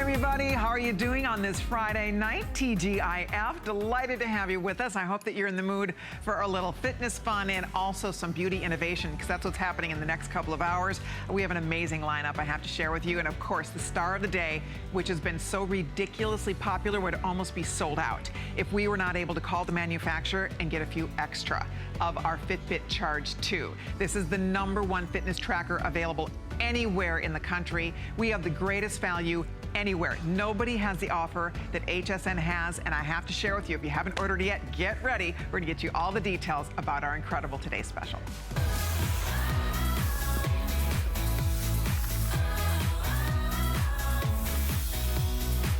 everybody. How are you doing on this Friday night? TGIF. Delighted to have you with us. I hope that you're in the mood for a little fitness fun and also some beauty innovation, because that's what's happening in the next couple of hours. We have an amazing lineup I have to share with you. And of course, the star of the day, which has been so ridiculously popular, would almost be sold out if we were not able to call the manufacturer and get a few extra of our Fitbit Charge 2. This is the #1 fitness tracker available anywhere in the country. We have the greatest value anywhere. Nobody has the offer that HSN has, and I have to share with you, if you haven't ordered it yet, get ready. We're gonna get you all the details about our incredible Today Special.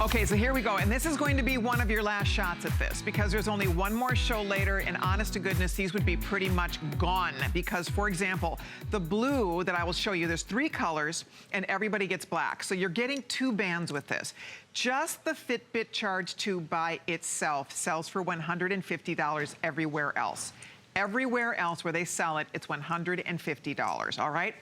Okay, so here we go, and this is going to be one of your last shots at this, because there's only one more show later, and honest to goodness, these would be pretty much gone. Because, for example, the blue that I will show you, there's 3 colors, and everybody gets black. So you're getting 2 bands with this. Just the Fitbit Charge 2 by itself sells for $150 everywhere else. Everywhere else where they sell it, it's $150, all right?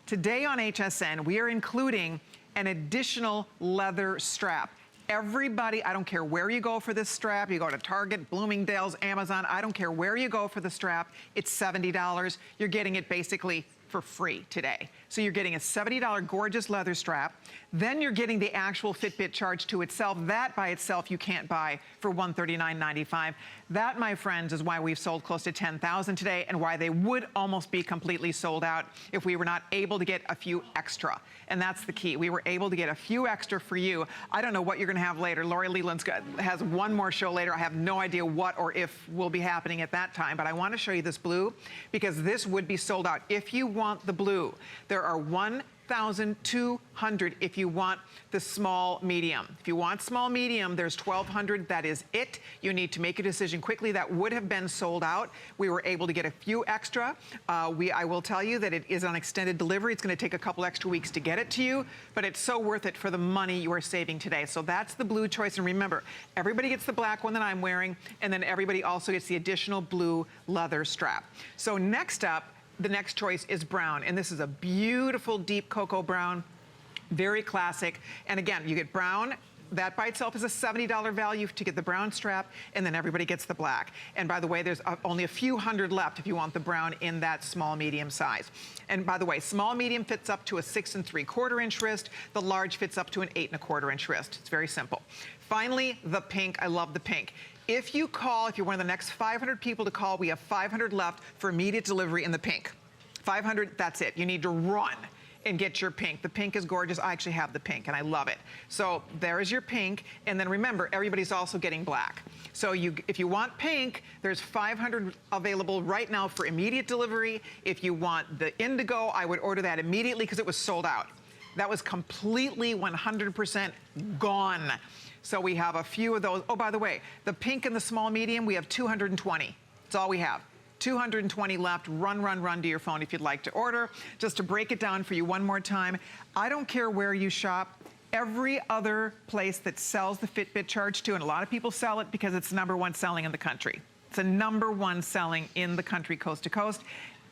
Today on HSN, we are including an additional leather strap. Everybody, I don't care where you go for this strap, you go to Target, Bloomingdale's, Amazon, I don't care where you go for the strap, it's $70. You're getting it basically for free today. So you're getting a $70 gorgeous leather strap. Then you're getting the actual Fitbit Charge 2 itself. That by itself you can't buy for $139.95. That, my friends, is why we've sold close to 10,000 today, and why they would almost be completely sold out if we were not able to get a few extra. And that's the key. We were able to get a few extra for you. I don't know what you're gonna have later. Lori Leland has one more show later. I have no idea what or if will be happening at that time, but I wanna show you this blue, because this would be sold out. If you want the blue, there are 1,200 if you want the small medium. If you want small medium, there's 1,200, that is it. You need to make a decision quickly. That would have been sold out. We were able to get a few extra. I will tell you that it is on extended delivery. It's gonna take a couple extra weeks to get it to you, but it's so worth it for the money you are saving today. So that's the blue choice, and remember, everybody gets the black one that I'm wearing, and then everybody also gets the additional blue leather strap. So next up, the next choice is brown, and this is a beautiful deep cocoa brown, very classic. And again, you get brown. That by itself is a $70 value to get the brown strap, and then everybody gets the black. And by the way, there's only a few hundred left if you want the brown in that small medium size. And by the way, small medium fits up to a 6 3/4 inch wrist. The large fits up to an 8 1/4 inch wrist. It's very simple. Finally, the pink. I love the pink. If you call, if you're one of the next 500 people to call, we have 500 left for immediate delivery in the pink. 500, that's it. You need to run and get your pink. The pink is gorgeous. I actually have the pink and I love it. So there is your pink. And then remember, everybody's also getting black. So if you want pink, there's 500 available right now for immediate delivery. If you want the indigo, I would order that immediately because it was sold out. That was completely 100% gone. So we have a few of those. Oh, by the way, the pink and the small medium, we have 220. That's all we have. 220 left. Run, run, run to your phone if you'd like to order. Just to break it down for you one more time, I don't care where you shop. Every other place that sells the Fitbit Charge 2, and a lot of people sell it because it's #1 selling in the country. It's a #1 selling in the country, coast to coast.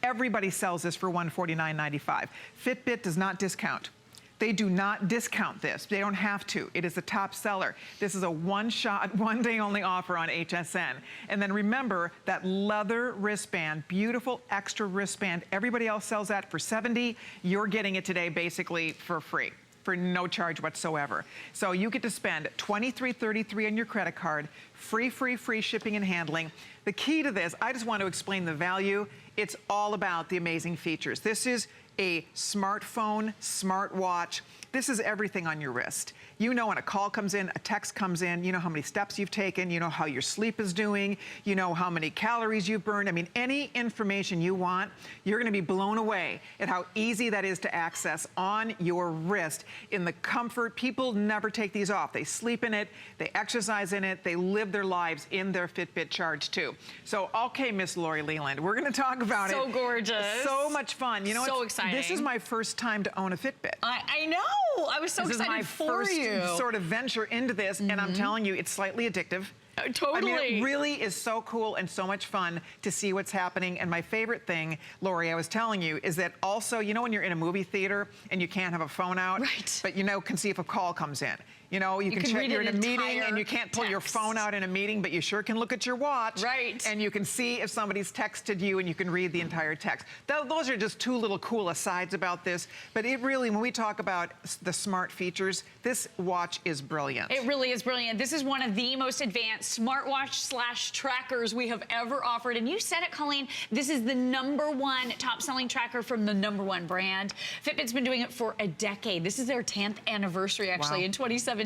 Everybody sells this for $149.95. Fitbit does not discount. They do not discount this. They don't have to. It is a top seller. This is a one-shot, one-day only offer on HSN. And then remember that leather wristband, beautiful extra wristband. Everybody else sells that for $70. You're getting it today basically for free, for no charge whatsoever. So you get to spend $23.33 on your credit card, free shipping and handling. The key to this, I just want to explain the value. It's all about the amazing features. This is a smartphone, smartwatch. This is everything on your wrist. You know when a call comes in, a text comes in, you know how many steps you've taken, you know how your sleep is doing, you know how many calories you've burned. I mean, any information you want, you're gonna be blown away at how easy that is to access on your wrist in the comfort. People never take these off. They sleep in it, they exercise in it, they live their lives in their Fitbit Charge 2. So, okay, Miss Lori Leland, we're gonna talk about it. So gorgeous. So much fun. You know, so exciting. This is my first time to own a Fitbit. I know. I was so excited for you. This is my first sort of venture into this, and I'm telling you, it's slightly addictive. Totally. I mean, it really is so cool and so much fun to see what's happening. And my favorite thing, Lori, I was telling you, is that also, you know when you're in a movie theater and you can't have a phone out, right, but you know, can see if a call comes in. You know, you can check, you're in a meeting and you can't pull your phone out in a meeting, but you sure can look at your watch. Right. And you can see if somebody's texted you and you can read the entire text. Those are just two little cool asides about this. But it really, when we talk about the smart features, this watch is brilliant. It really is brilliant. This is one of the most advanced smartwatch / trackers we have ever offered. And you said it, Colleen, this is the #1 top-selling tracker from the #1 brand. Fitbit's been doing it for a decade. This is their 10th anniversary, actually, in 2017.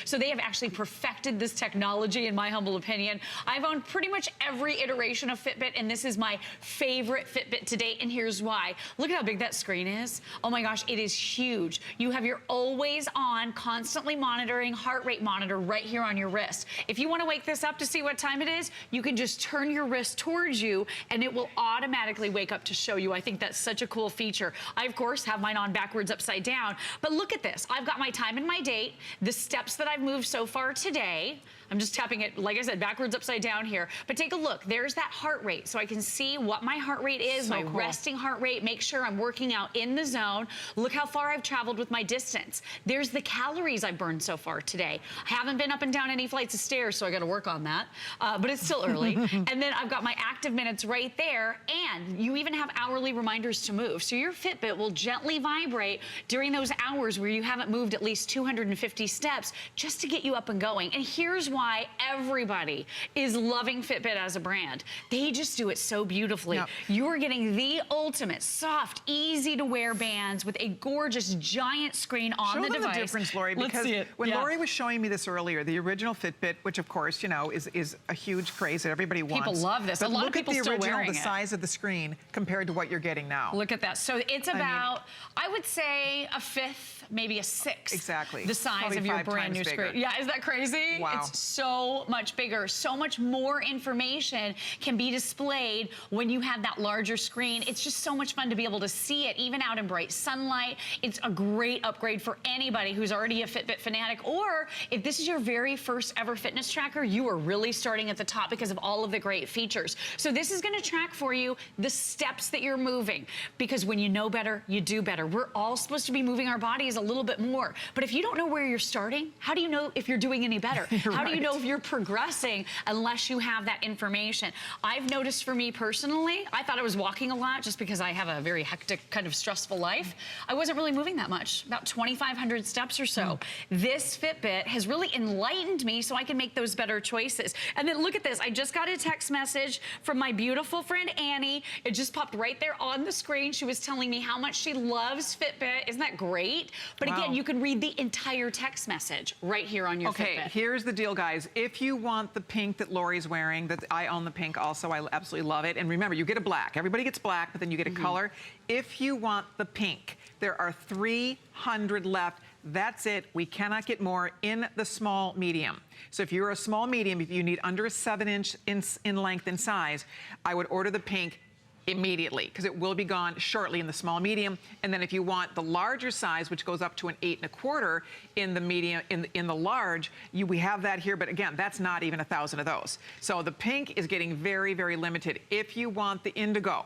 So they have actually perfected this technology, in my humble opinion. I've owned pretty much every iteration of Fitbit, and this is my favorite Fitbit to date, and here's why. Look at how big that screen is. Oh my gosh, it is huge. You have your always on, constantly monitoring heart rate monitor right here on your wrist. If you want to wake this up to see what time it is, you can just turn your wrist towards you, and it will automatically wake up to show you. I think that's such a cool feature. I, of course, have mine on backwards upside down, but look at this. I've got my time and my date, the steps that I've moved so far today. I'm just tapping it, like I said, backwards upside down here. But take a look. There's that heart rate. So I can see what my heart rate is, my resting heart rate, make sure I'm working out in the zone. Look how far I've traveled with my distance. There's the calories I burned so far today. I haven't been up and down any flights of stairs, so I got to work on that. But it's still early. And then I've got my active minutes right there. And you even have hourly reminders to move. So your Fitbit will gently vibrate during those hours where you haven't moved at least 250 steps just to get you up and going. And here's why everybody is loving Fitbit as a brand. They just do it so beautifully. Yep. You're getting the ultimate soft, easy to wear bands with a gorgeous giant screen on the device. Show them the difference, Lori, because when Lori was showing me this earlier, the original Fitbit, which of course, you know, is a huge craze that everybody wants. People love this. But a lot of people still wearing it. Look at the original, the size of the screen compared to what you're getting now. Look at that. So it's about, I would say, a fifth, maybe a sixth. Exactly. The size probably of your brand new screen. Yeah, is that crazy? Wow. It's so much bigger. So much more information can be displayed when you have that larger screen. It's just so much fun to be able to see it, even out in bright sunlight. It's a great upgrade for anybody who's already a Fitbit fanatic, or if this is your very first ever fitness tracker, you are really starting at the top because of all of the great features. So this is going to track for you the steps that you're moving, because when you know better, you do better. We're all supposed to be moving our bodies a little bit more, but if you don't know where you're starting, how do you know if you're doing any better? How do you know if you're progressing unless you have that information? I've noticed for me personally, I thought I was walking a lot just because I have a very hectic, kind of stressful life. I wasn't really moving that much, about 2,500 steps or so. This Fitbit has really enlightened me so I can make those better choices. And then look at this. I just got a text message from my beautiful friend Annie. It just popped right there on the screen. She was telling me how much she loves Fitbit. Isn't that great? But again, you can read the entire text message right here on your Fitbit. Okay, here's the deal, guys. If you want the pink that Lori's wearing, that I own the pink also, I absolutely love it. And remember, you get a black. Everybody gets black, but then you get a color. If you want the pink, there are 300 left. That's it. We cannot get more in the small medium. So if you're a small medium, if you need under a 7-inch in length and size, I would order the pink immediately, because it will be gone shortly in the small medium. And then if you want the larger size, which goes up to an 8 1/4 in the medium, in the large, we have that here, but again, that's not even 1,000 of those. So the pink is getting very, very limited. If you want the indigo,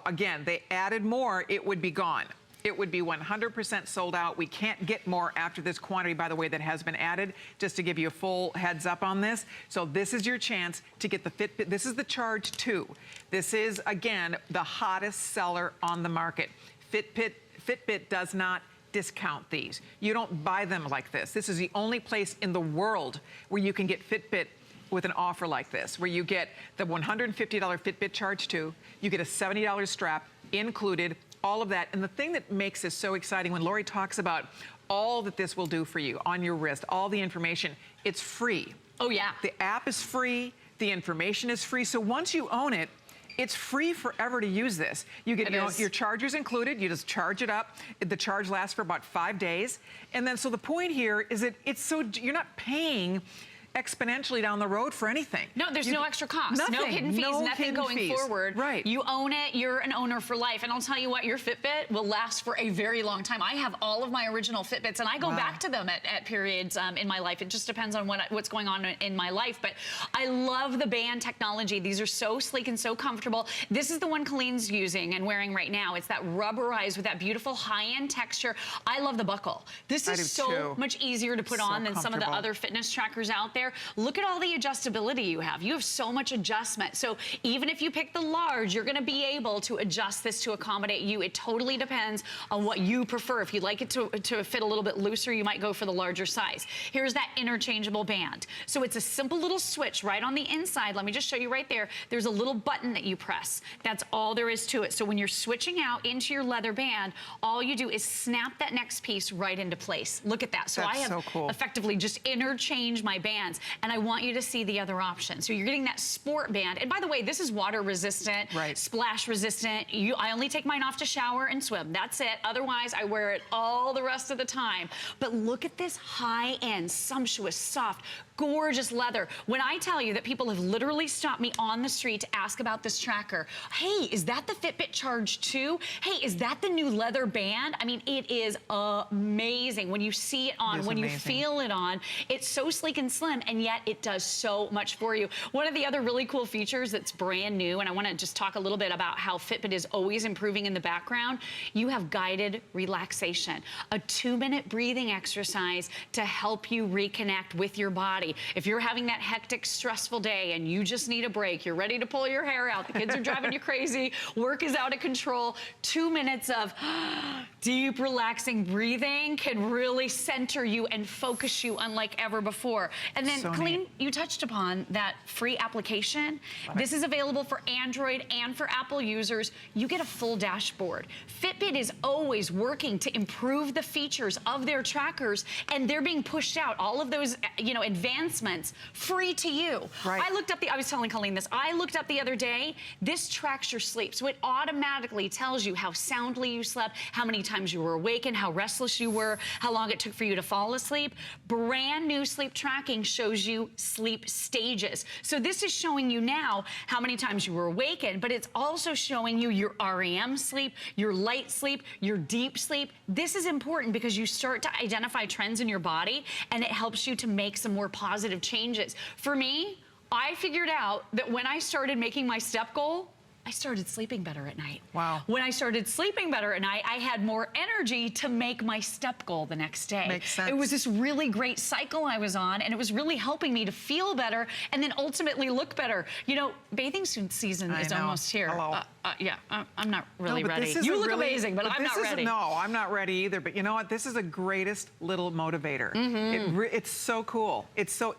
again, they added more, it would be gone. It would be 100% sold out. We can't get more after this quantity, by the way, that has been added, just to give you a full heads up on this. So this is your chance to get the Fitbit. This is the Charge 2. This is, again, the hottest seller on the market. Fitbit does not discount these. You don't buy them like this. This is the only place in the world where you can get Fitbit with an offer like this, where you get the $150 Fitbit Charge 2, you get a $70 strap included, all of that. And the thing that makes this so exciting, when Lori talks about all that this will do for you on your wrist, all the information, it's free. Oh, yeah. The app is free. The information is free. So once you own it, it's free forever to use this. You get your chargers included. You just charge it up. The charge lasts for about 5 days. And then, so the point here is that it's so, you're not paying exponentially down the road for anything. No, there's no extra cost. Nothing. No hidden fees, No nothing hidden going fees. forward. Right. You own it, you're an owner for life. And I'll tell you what, your Fitbit will last for a very long time. I have all of my original Fitbits, and I go back to them at periods in my life. It just depends on what's going on in my life. But I love the band technology. These are so sleek and so comfortable. This is the one Colleen's using and wearing right now. It's that rubberized with that beautiful high-end texture. I love the buckle. This is so much easier to put on than some of the other fitness trackers out there. Look at all the adjustability you have. You have so much adjustment. So even if you pick the large, you're gonna be able to adjust this to accommodate you. It totally depends on what you prefer. If you'd like it to fit a little bit looser, you might go for the larger size. Here's that interchangeable band. So it's a simple little switch right on the inside. Let me just show you right there. There's a little button that you press. That's all there is to it. So when you're switching out into your leather band, all you do is snap that next piece right into place. Look at that. So I have effectively just interchanged my bands, and I want you to see the other option. So you're getting that sport band. And by the way, this is water resistant, splash resistant. I only take mine off to shower and swim. That's it. Otherwise, I wear it all the rest of the time. But look at this high-end, sumptuous, soft, gorgeous leather. When I tell you that people have literally stopped me on the street to ask about this tracker, hey, is that the Fitbit Charge 2? Hey, is that the new leather band? I mean, it is amazing. When you see it on, when you feel it on, it's so sleek and slim, and yet it does so much for you. One of the other really cool features that's brand new, and I want to just talk a little bit about how Fitbit is always improving in the background, you have guided relaxation, a 2-minute breathing exercise to help you reconnect with your body. If you're having that hectic, stressful day and you just need a break, you're ready to pull your hair out, the kids are driving you crazy, work is out of control, 2 minutes of deep, relaxing breathing can really center you and focus you unlike ever before. And then, Colleen, you touched upon that free application. This is available for Android and for Apple users. You get a full dashboard. Fitbit is always working to improve the features of their trackers, and they're being pushed out. All of those, advancements free to you. I looked up I was telling Colleen this, I looked up the other day, this tracks your sleep. So it automatically tells you how soundly you slept, how many times you were awake, and how restless you were, how long it took for you to fall asleep. Brand new sleep tracking shows you sleep stages. So this is showing you now how many times you were awakened, but it's also showing you your REM sleep, your light sleep, your deep sleep. This is important because you start to identify trends in your body, and it helps you to make some more positive changes. For me, I figured out that when I started making my step goal, I started sleeping better at night. Wow. When I started sleeping better at night, I had more energy to make my step goal the next day. Makes sense. It was this really great cycle I was on, and it was really helping me to feel better and then ultimately look better. Bathing suit season is almost here. Hello. I'm not really ready. You look amazing, but I'm not ready. No, I'm not ready either. But you know what? This is the greatest little motivator. It's so cool.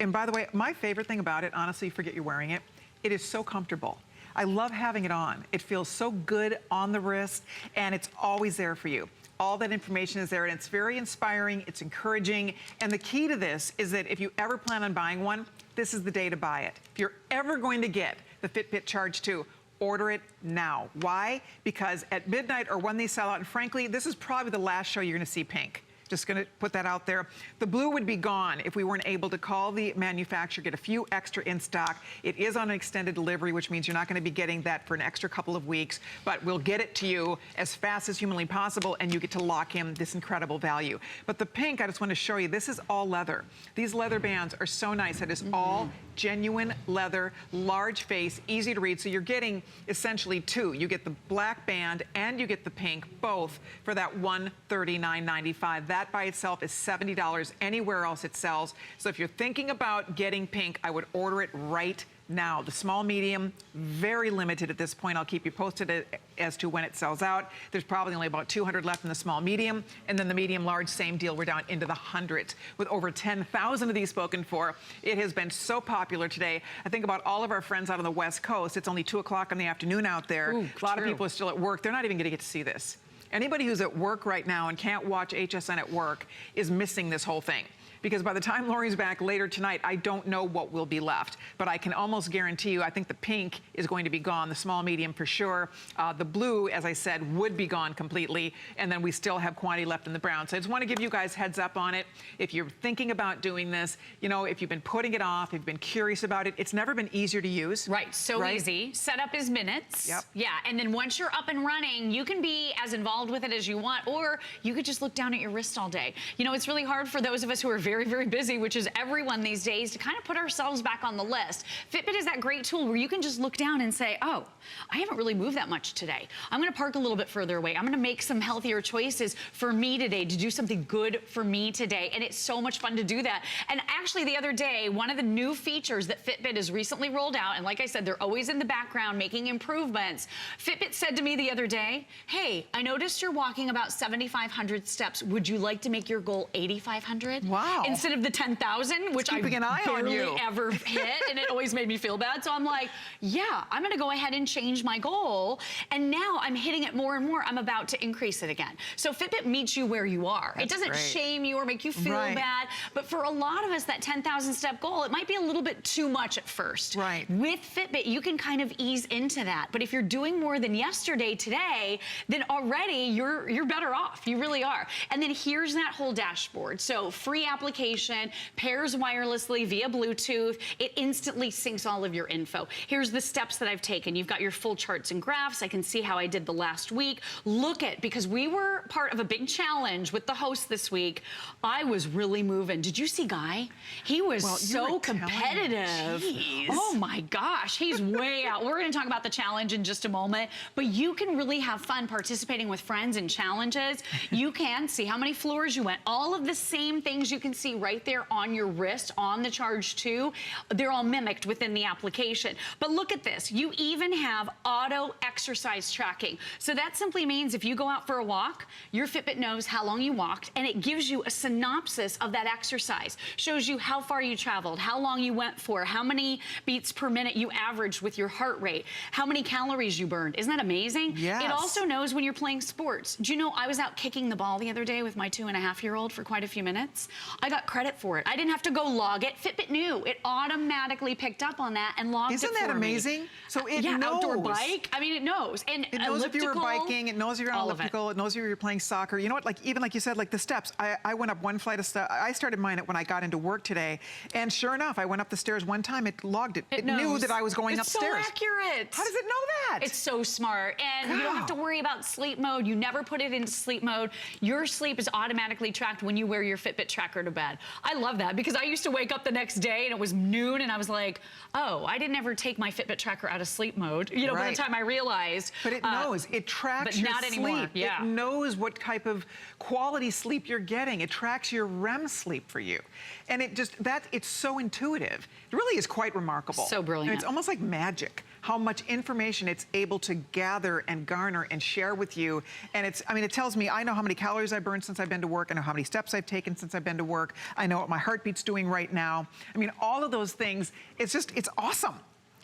And by the way, my favorite thing about it, honestly, you forget you're wearing it, it is so comfortable. I love having it on. It feels so good on the wrist, and it's always there for you. All that information is there, and it's very inspiring, it's encouraging, and the key to this is that if you ever plan on buying one, this is the day to buy it. If you're ever going to get the Fitbit Charge 2, order it now. Why? Because at midnight or when they sell out, and frankly, this is probably the last show you're gonna see pink. Just gonna put that out there. The blue would be gone if we weren't able to call the manufacturer, get a few extra in stock. It is on an extended delivery, which means you're not gonna be getting that for an extra couple of weeks, but we'll get it to you as fast as humanly possible, and you get to lock in this incredible value. But the pink, I just wanna show you, this is all leather. These leather bands are so nice. It is all genuine leather, large face, easy to read. So you're getting essentially two. You get the black band and you get the pink, both for that $139.95. That by itself is $70 anywhere else it sells. So if you're thinking about getting pink, I would order it right now. The small, medium, very limited at this point. I'll keep you posted as to when it sells out. There's probably only about 200 left in the small, medium, and then the medium, large, same deal. We're down into the hundreds with over 10,000 of these spoken for. It has been so popular today. I think about all of our friends out on the West Coast. It's only 2 o'clock in the afternoon out there. Ooh, a lot of people are still at work. They're not even going to get to see this. Anybody who's at work right now and can't watch HSN at work is missing this whole thing. because by the time Lori's back later tonight, I don't know what will be left. But I can almost guarantee you, I think the pink is going to be gone, the small medium for sure. The blue, as I said, would be gone completely, and then we still have quantity left in the brown. So I just want to give you guys heads up on it. If you're thinking about doing this, you know, if you've been putting it off, if you've been curious about it, it's never been easier to use. Right, so easy. Setup is minutes. Yep. Yeah, and then once you're up and running, you can be as involved with it as you want, or you could just look down at your wrist all day. You know, it's really hard for those of us who are very, very busy, which is everyone these days, to kind of put ourselves back on the list. Fitbit is that great tool where you can just look down and say, oh, I haven't really moved that much today. I'm gonna park a little bit further away. I'm gonna make some healthier choices for me today, to do something good for me today. And it's so much fun to do that. And actually the other day, one of the new features that Fitbit has recently rolled out, and like I said, they're always in the background making improvements. Fitbit said to me the other day, hey, I noticed you're walking about 7,500 steps. Would you like to make your goal 8,500? Wow. Instead of the 10,000, which I keeping an eye on you. barely ever hit, and it always made me feel bad. So I'm like, yeah, I'm gonna go ahead and change my goal. And now I'm hitting it more and more. I'm about to increase it again. So Fitbit meets you where you are. That's it doesn't great. shame you or make you feel bad. But for a lot of us, that 10,000 step goal, it might be a little bit too much at first. Right. With Fitbit, you can kind of ease into that. But if you're doing more than yesterday, today, then already you're better off. You really are. And then here's that whole dashboard. So free application, pairs wirelessly via Bluetooth. It instantly syncs all of your info. Here's the steps that I've taken. You've got your full charts and graphs. I can see how I did the last week. Look at, because we were part of a big challenge with the host this week, I was really moving. Did you see Guy? He was so competitive. Oh my gosh, he's way out. We're gonna talk about the challenge in just a moment, but you can really have fun participating with friends in challenges. You can see how many floors you went. All of the same things you can see right there on your wrist, on the Charge 2, they're all mimicked within the application. But look at this, you even have auto exercise tracking. So that simply means if you go out for a walk, your Fitbit knows how long you walked, and it gives you a synopsis of that exercise. Shows you how far you traveled, how long you went for, how many beats per minute you averaged with your heart rate, how many calories you burned. Isn't that amazing? Yes. It also knows when you're playing sports. Do you know I was out kicking the ball the other day with my 2.5-year-old for quite a few minutes? I got credit for it. I didn't have to go log it. Fitbit knew. It automatically picked up on that and logged it for me. Isn't that amazing? So it knows. Outdoor bike. I mean, it knows. And it knows if you were biking, it knows if you're on elliptical, it knows if you're playing soccer. You know what, like even like you said, like the steps. I went up one flight of steps. I started mine when I got into work today, and sure enough, I went up the stairs one time, it logged it. It knew that I was going upstairs. It's so accurate. How does it know that? It's so smart. And you don't have to worry about sleep mode. You never put it into sleep mode. Your sleep is automatically tracked when you wear your Fitbit tracker to bed. I love that because I used to wake up the next day and it was noon and I was like, oh, I didn't ever take my Fitbit tracker out of sleep mode. You know, by the time I realized. But it knows. It tracks your not sleep. Anymore. Yeah. It knows what type of quality sleep you're getting. It tracks your REM sleep for you. And it just, it's so intuitive. It really is quite remarkable. So brilliant. And it's almost like magic how much information it's able to gather and garner and share with you. And it's, I mean, it tells me, I know how many calories I burned since I've been to work. I know how many steps I've taken since I've been to work. I know what my heartbeat's doing right now. I mean, all of those things, it's just, it's awesome.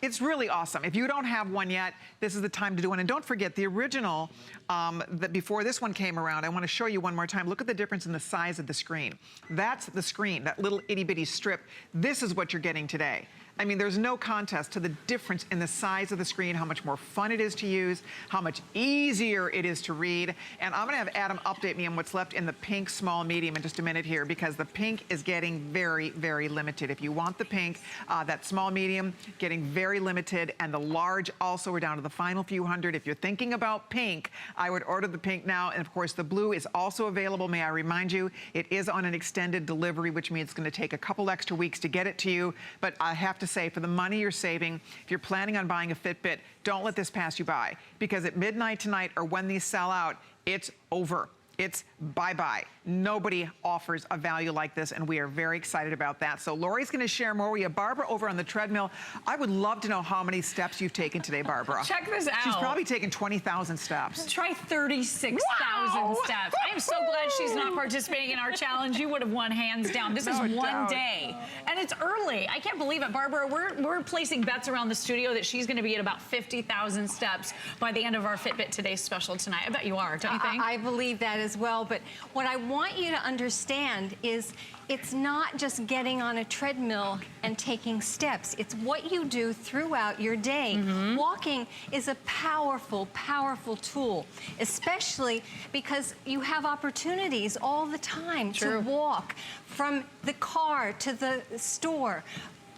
It's really awesome. If you don't have one yet, this is the time to do one. And don't forget, the original, that before this one came around, I want to show you one more time. Look at the difference in the size of the screen. That's the screen, that little itty bitty strip. This is what you're getting today. I mean, there's no contest to the difference in the size of the screen, how much more fun it is to use, how much easier it is to read. And I'm gonna have Adam update me on what's left in the pink small medium in just a minute here, because the pink is getting very, very limited. If you want the pink, that small medium, getting very limited, and the large also, we're down to the final few hundred. If you're thinking about pink, I would order the pink now. And of course, the blue is also available. May I remind you, it is on an extended delivery, which means it's gonna take a couple extra weeks to get it to you. But I have to say, for the money you're saving, if you're planning on buying a Fitbit, don't let this pass you by, because at midnight tonight or when these sell out, it's over. It's bye-bye. Nobody offers a value like this, and we are very excited about that. So Lori's gonna share more. We have Barbara over on the treadmill. I would love to know how many steps you've taken today, Barbara. Check this out. She's probably taken 20,000 steps. Try 36,000 steps. I am so glad she's not participating in our challenge. You would have won hands down. This is one day. And it's early. I can't believe it. Barbara, we're placing bets around the studio that she's gonna be at about 50,000 steps by the end of our Fitbit Today special tonight. I bet you are, don't you think? I believe that as well, but what I want you to understand is it's not just getting on a treadmill and taking steps. It's what you do throughout your day. Walking is a powerful, powerful tool, especially because you have opportunities all the time to walk from the car to the store,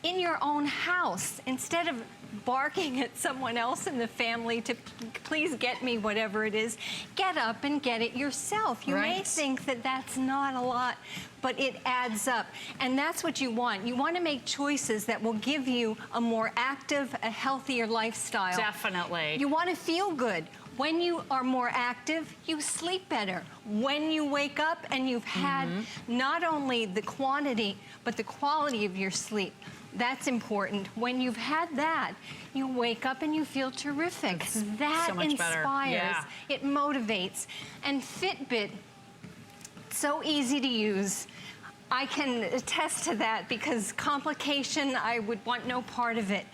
in your own house, instead of barking at someone else in the family to please get me whatever it is. Get up and get it yourself. You may think that that's not a lot, but it adds up. And that's what you want. You want to make choices that will give you a more active, a healthier lifestyle. Definitely. You want to feel good. When you are more active, you sleep better. When you wake up and you've had not only the quantity, but the quality of your sleep, that's important. When you've had that, you wake up and you feel terrific. That so much inspires. better. Yeah. It motivates. And Fitbit, so easy to use. I can attest to that because complication, I would want no part of it.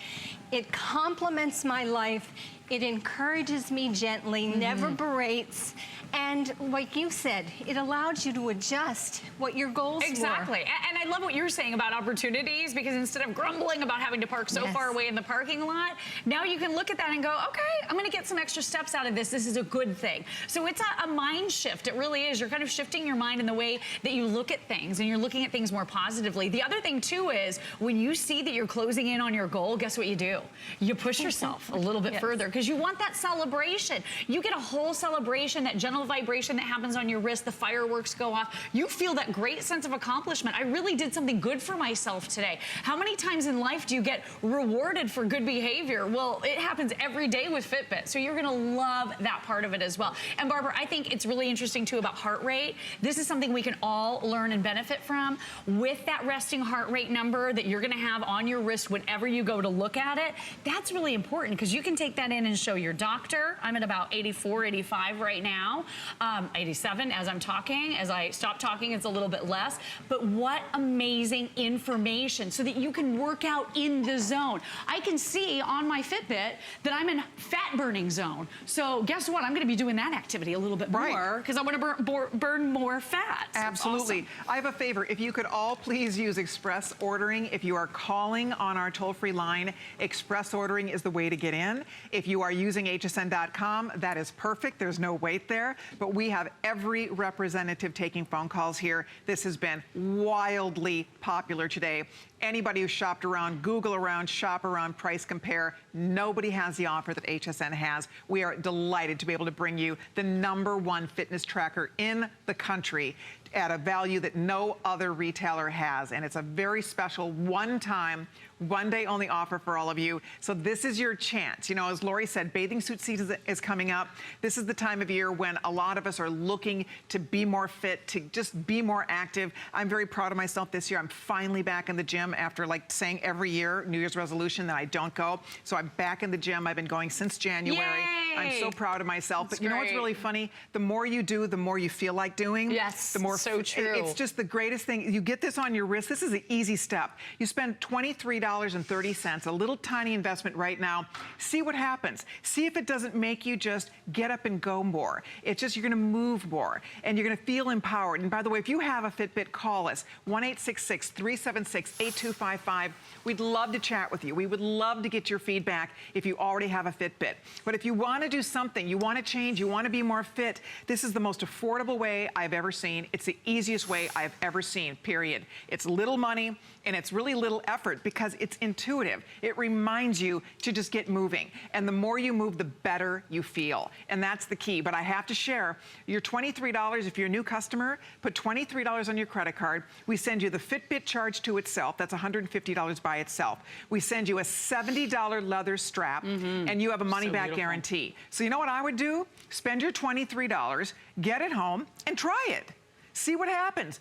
It complements my life. It encourages me gently, never berates. And like you said, it allows you to adjust what your goals were. Exactly. And I love what you're saying about opportunities, because instead of grumbling about having to park so far away in the parking lot, now you can look at that and go, okay, I'm going to get some extra steps out of this. This is a good thing. So it's a mind shift. It really is. You're kind of shifting your mind in the way that you look at things, and you're looking at things more positively. The other thing, too, is when you see that you're closing in on your goal, guess what you do? You push yourself a little bit further, because you want that celebration. You get a whole celebration, that gentle vibration that happens on your wrist, the fireworks go off. You feel that great sense of accomplishment. I really did something good for myself today. How many times in life do you get rewarded for good behavior? Well, it happens every day with Fitbit. So you're gonna love that part of it as well. And Barbara, I think it's really interesting too about heart rate. This is something we can all learn and benefit from. With that resting heart rate number that you're gonna have on your wrist whenever you go to look at it, that's really important, because you can take that in and show your doctor. I'm at about 84, 85 right now. 87 as I'm talking. As I stop talking, it's a little bit less. But what amazing information, so that you can work out in the zone. I can see on my Fitbit that I'm in fat burning zone. So guess what? I'm going to be doing that activity a little bit more, because I want to burn more fat. So absolutely. awesome. I have a favor. If you could all please use express ordering. If you are calling on our toll-free line, express ordering is the way to get in. If you are using hsn.com, that is perfect. There's no wait there. But we have every representative taking phone calls here. This has been wildly popular today. Anybody who shopped around, Google around, shop around, price compare, nobody has the offer that HSN has. We are delighted to be able to bring you the #1 fitness tracker in the country at a value that no other retailer has. And it's a very special one-time, one-day only offer for all of you. So this is your chance. You know, as Lori said, bathing suit season is coming up. This is the time of year when a lot of us are looking to be more fit, to just be more active. I'm very proud of myself this year. I'm finally back in the gym after like saying every year, New Year's resolution, that I don't go. So I'm back in the gym. I've been going since January. Yay! I'm so proud of myself. That's but you know what's great. really funny? The more you do, the more you feel like doing. Yes, the more so true. It's just the greatest thing. You get this on your wrist. This is an easy step. You spend $23.30, a little tiny investment right now. See what happens. See if it doesn't make you just get up and go more. It's just you're going to move more, and you're going to feel empowered. And by the way, if you have a Fitbit, call us, 1-866-376-8255. We'd love to chat with you. We would love to get your feedback if you already have a Fitbit. But if you want to do something, you want to change, you want to be more fit, this is the most affordable way I've ever seen. It's the easiest way I've ever seen, period. It's little money, and it's really little effort because it's intuitive. It reminds you to just get moving. And the more you move, the better you feel. And that's the key. But I have to share, your $23, if you're a new customer, put $23 on your credit card. We send you the Fitbit charge to itself. That's $150 by itself. We send you a $70 leather strap, and you have a money-back guarantee. So you know what I would do? Spend your $23, get it home, and try it. See what happens.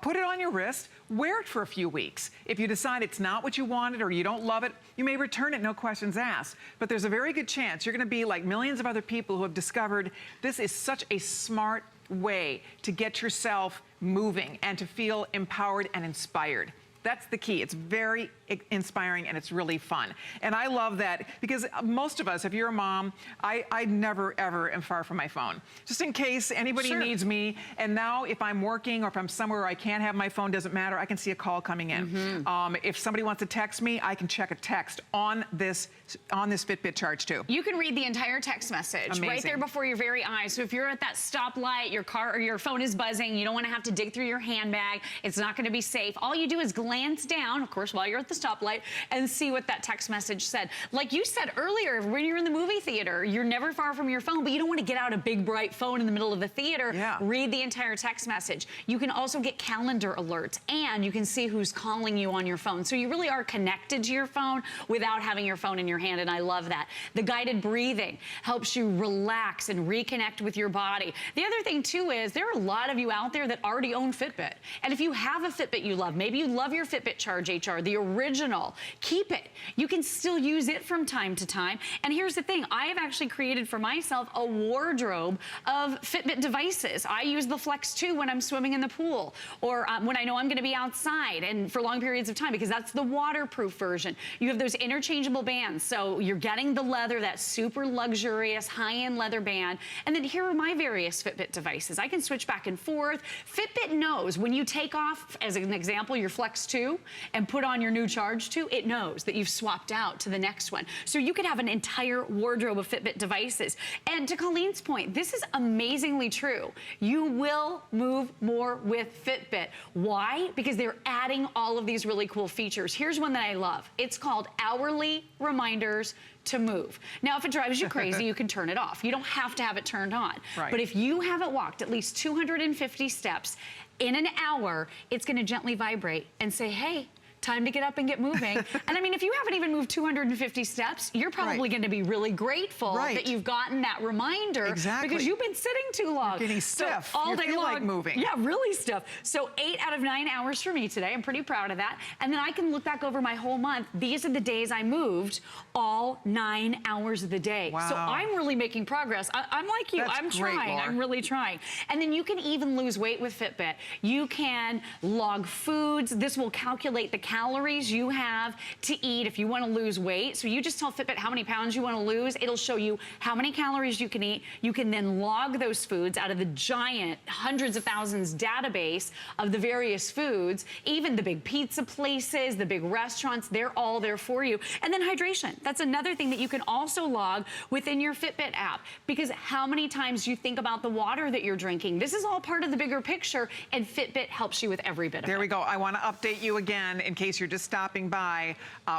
Put it on your wrist, wear it for a few weeks. If you decide it's not what you wanted or you don't love it, you may return it, no questions asked. But there's a very good chance you're gonna be like millions of other people who have discovered this is such a smart way to get yourself moving and to feel empowered and inspired. That's the key. It's very inspiring and it's really fun. And I love that because most of us, if you're a mom, I never ever am far from my phone. Just in case anybody needs me. And now if I'm working or if I'm somewhere where I can't have my phone, doesn't matter, I can see a call coming in. If somebody wants to text me, I can check a text on this Fitbit Charge 2. You can read the entire text message right there before your very eyes. So if you're at that stoplight, your car or your phone is buzzing, you don't want to have to dig through your handbag, it's not going to be safe. All you do is glance down, of course, while you're at the stoplight and see what that text message said. Like you said earlier, when you're in the movie theater, you're never far from your phone, but you don't want to get out a big bright phone in the middle of the theater. Read the entire text message. You can also get calendar alerts and you can see who's calling you on your phone. So you really are connected to your phone without having your phone in your hand, and I love that. The guided breathing helps you relax and reconnect with your body. The other thing too is there are a lot of you out there that already own Fitbit. And if you have a Fitbit you love, maybe you love your Fitbit Charge HR, the original, keep it. You can still use it from time to time. And here's the thing, I have actually created for myself a wardrobe of Fitbit devices. I use the Flex 2 when I'm swimming in the pool or when I know I'm gonna be outside and for long periods of time because that's the waterproof version. You have those interchangeable bands. So you're getting the leather, that super luxurious high-end leather band. And then here are my various Fitbit devices. I can switch back and forth. Fitbit knows when you take off, as an example, your Flex 2 and put on your new Charge 2, it knows that you've swapped out to the next one. So you could have an entire wardrobe of Fitbit devices. And to Colleen's point, this is amazingly true. You will move more with Fitbit. Why? Because they're adding all of these really cool features. Here's one that I love. It's called Hourly Reminders to Move. Now, if it drives you crazy, you can turn it off. You don't have to have it turned on. But if you haven't walked at least 250 steps in an hour, it's going to gently vibrate and say, hey, time to get up and get moving. And I mean, if you haven't even moved 250 steps, you're probably going to be really grateful that you've gotten that reminder because you've been sitting too long. You're getting stiff. So all day long, like moving. Yeah, really stiff. So 8 out of 9 hours for me today. I'm pretty proud of that. And then I can look back over my whole month. These are the days I moved all 9 hours of the day. Wow. So I'm really making progress. I'm like you. That's I'm great, trying. Laura. I'm really trying. And then you can even lose weight with Fitbit. You can log foods. This will calculate the calories you have to eat if you want to lose weight. So you just tell Fitbit how many pounds you want to lose. It'll show you how many calories you can eat. You can then log those foods out of the giant hundreds of thousands database of the various foods, even the big pizza places, the big restaurants, they're all there for you. And then hydration. That's another thing that you can also log within your Fitbit app because how many times you think about the water that you're drinking. This is all part of the bigger picture and Fitbit helps you with every bit of it. There we go. I want to update you again in case you're just stopping by.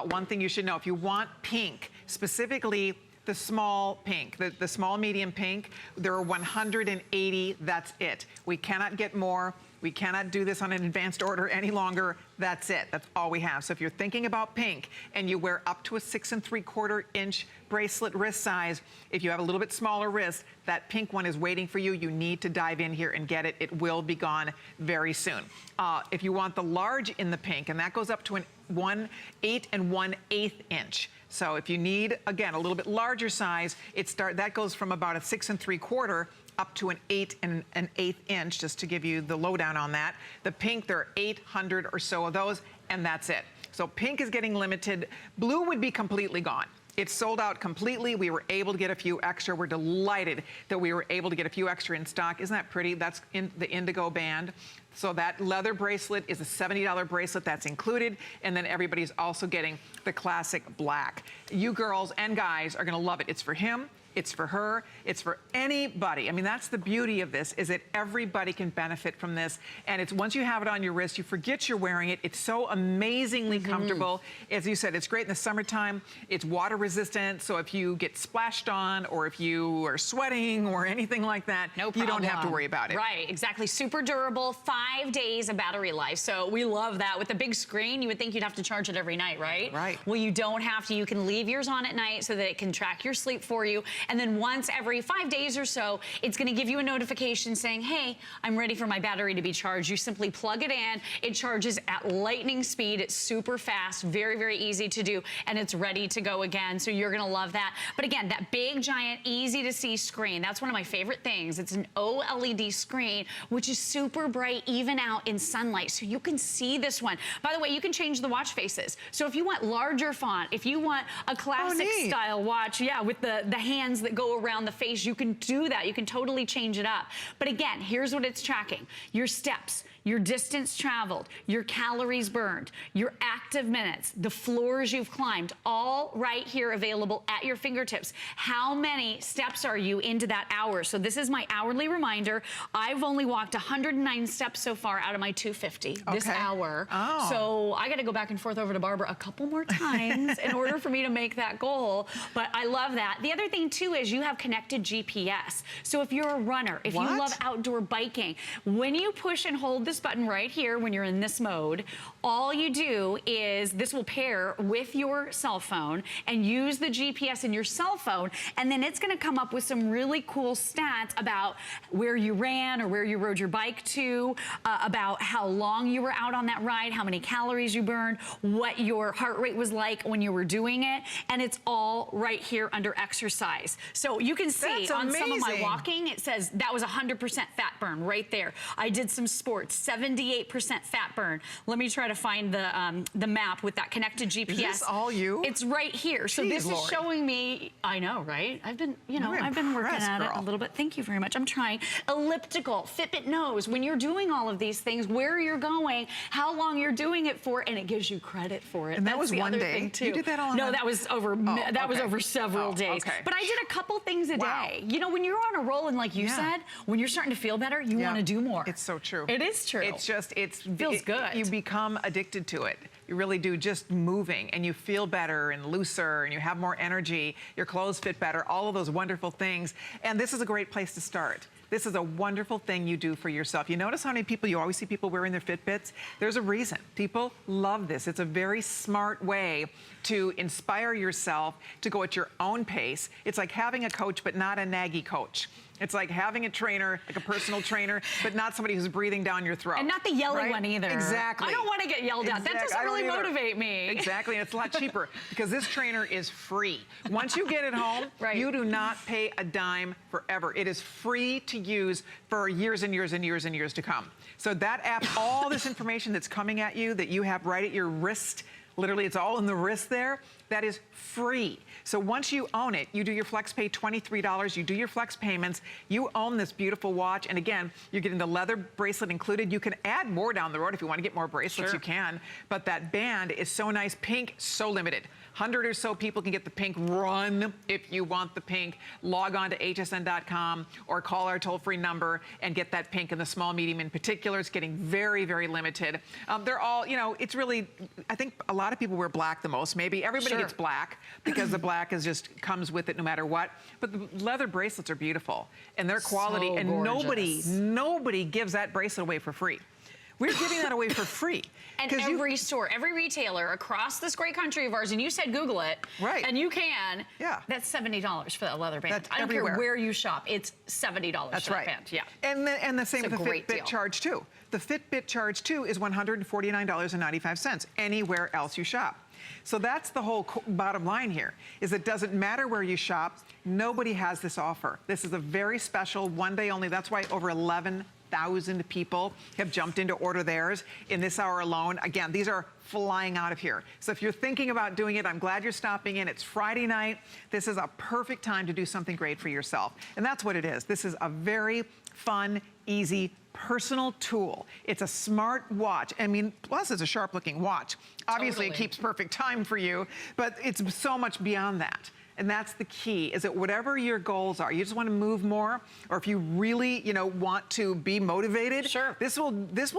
One thing you should know, if you want pink, specifically the small pink, the small medium pink, there are 180, that's it. We cannot get more. We cannot do this on an advanced order any longer. That's it. That's all we have. So if you're thinking about pink and you wear up to a 6 3/4 inch bracelet wrist size, if you have a little bit smaller wrist, that pink one is waiting for you. You need to dive in here and get it. It will be gone very soon. If you want the large in the pink, and that goes up to an 1/8 1/8 inch. So if you need, again, a little bit larger size, that goes from about a 6 3/4 up to an 8 1/8 inch, just to give you the lowdown on that. The pink, there are 800 or so of those, and that's it. So pink is getting limited. Blue would be completely gone. It's sold out completely. We were able to get a few extra. We're delighted that we were able to get a few extra in stock. Isn't that pretty? That's in the indigo band. So that leather bracelet is a $70 bracelet that's included. And then everybody's also getting the classic black. You girls and guys are going to love it. It's for him. It's for her. It's for anybody. I mean, that's the beauty of this, is that everybody can benefit from this. And it's once you have it on your wrist, you forget you're wearing it. It's so amazingly comfortable. As you said, it's great in the summertime. It's water resistant. So if you get splashed on or if you are sweating or anything like that, you don't have to worry about it. Right, exactly. Super durable, 5 days of battery life. So we love that. With the big screen, you would think you'd have to charge it every night, right? Right. Well, you don't have to. You can leave yours on at night so that it can track your sleep for you. And then once every 5 days or so, it's gonna give you a notification saying, hey, I'm ready for my battery to be charged. You simply plug it in, it charges at lightning speed, it's super fast, very, very easy to do, and it's ready to go again, so you're gonna love that. But again, that big, giant, easy to see screen, that's one of my favorite things. It's an OLED screen, which is super bright, even out in sunlight, so you can see this one. By the way, you can change the watch faces. So if you want larger font, if you want a classic style watch, yeah, with the hands that go around the face, you can do that. You can totally change it up. But again, here's what it's tracking. Your steps, your distance traveled, your calories burned, your active minutes, the floors you've climbed, all right here available at your fingertips. How many steps are you into that hour? So this is my hourly reminder. I've only walked 109 steps so far out of my 250 this hour. So I got to go back and forth over to Barbara a couple more times in order for me to make that goal. But I love that. The other thing too is you have connected GPS. So if you're a runner, if you love outdoor biking, when you push and hold this button right here, when you're in this mode, all you do is this will pair with your cell phone and use the GPS in your cell phone, and then it's going to come up with some really cool stats about where you ran or where you rode your bike to, about how long you were out on that ride, how many calories you burned, what your heart rate was like when you were doing it, and it's all right here under exercise. So you can see on some of my walking, it says that was 100% fat burn right there. I did some sports, 78% fat burn. Let me try to find the map with that connected GPS. Is this all you? It's right here. So this is showing me, I know, right? I've been, you know, I've been working at it a little bit. Thank you very much. I'm trying. Elliptical, Fitbit knows when you're doing all of these things, where you're going, how long you're doing it for, and it gives you credit for it. And that was one day? Too. You did that all? No, that was over. Was over several days. But I did a couple things a day. You know, when you're on a roll, and like you said, when you're starting to feel better, you want to do more. It's so true. It is true. It's just, it feels good. You become addicted to it. You really do, just moving, and you feel better and looser, and you have more energy. Your clothes fit better, all of those wonderful things. And this is a great place to start. This is a wonderful thing you do for yourself. You notice how many people, you always see people wearing their Fitbits? There's a reason. People love this. It's a very smart way to inspire yourself to go at your own pace. It's like having a coach, but not a naggy coach. It's like having a trainer, like a personal trainer, but not somebody who's breathing down your throat. And not the yelly one either. Exactly. I don't want to get yelled at. That doesn't really motivate me. Exactly, and it's a lot cheaper because this trainer is free. Once you get it home, you do not pay a dime forever. It is free to use for years and years and years and years to come. So that app, all this information that's coming at you that you have right at your wrist, literally it's all in the wrist there, that is free. So once you own it, you do your flex pay $23, you do your flex payments, you own this beautiful watch, and again, you're getting the leather bracelet included. You can add more down the road if you want to get more bracelets, you can, but that band is so nice. Pink, so limited. 100 or so people can get the pink. Run if you want the pink. Log on to hsn.com or call our toll-free number and get that pink, and the small, medium in particular. It's getting very, very limited. They're all, you know, it's really, I think a lot of people wear black the most. Maybe everybody gets black because the black is just comes with it no matter what. But the leather bracelets are beautiful and their quality, so and nobody gives that bracelet away for free. We're giving that away for free. And every store, every retailer across this great country of ours, and you said Google it, and you can, that's $70 for that leather band. That's I don't everywhere. care where you shop, it's $70 for that band. Yeah. And the same with the Fitbit deal. Charge 2. The Fitbit Charge 2 is $149.95 anywhere else you shop. So that's the whole bottom line here, is it doesn't matter where you shop, nobody has this offer. This is a very special, one day only. That's why over 11,000 people have jumped in to order theirs in this hour alone. Again, these are flying out of here. So if you're thinking about doing it, I'm glad you're stopping in. It's Friday night. This is a perfect time to do something great for yourself. And that's what it is. This is a very fun, easy, personal tool. It's a smart watch. I mean, plus it's a sharp looking watch. Obviously it keeps perfect time for you, but it's so much beyond that. And that's the key, is that whatever your goals are, you just want to move more, or if you really, you know, want to be motivated, this will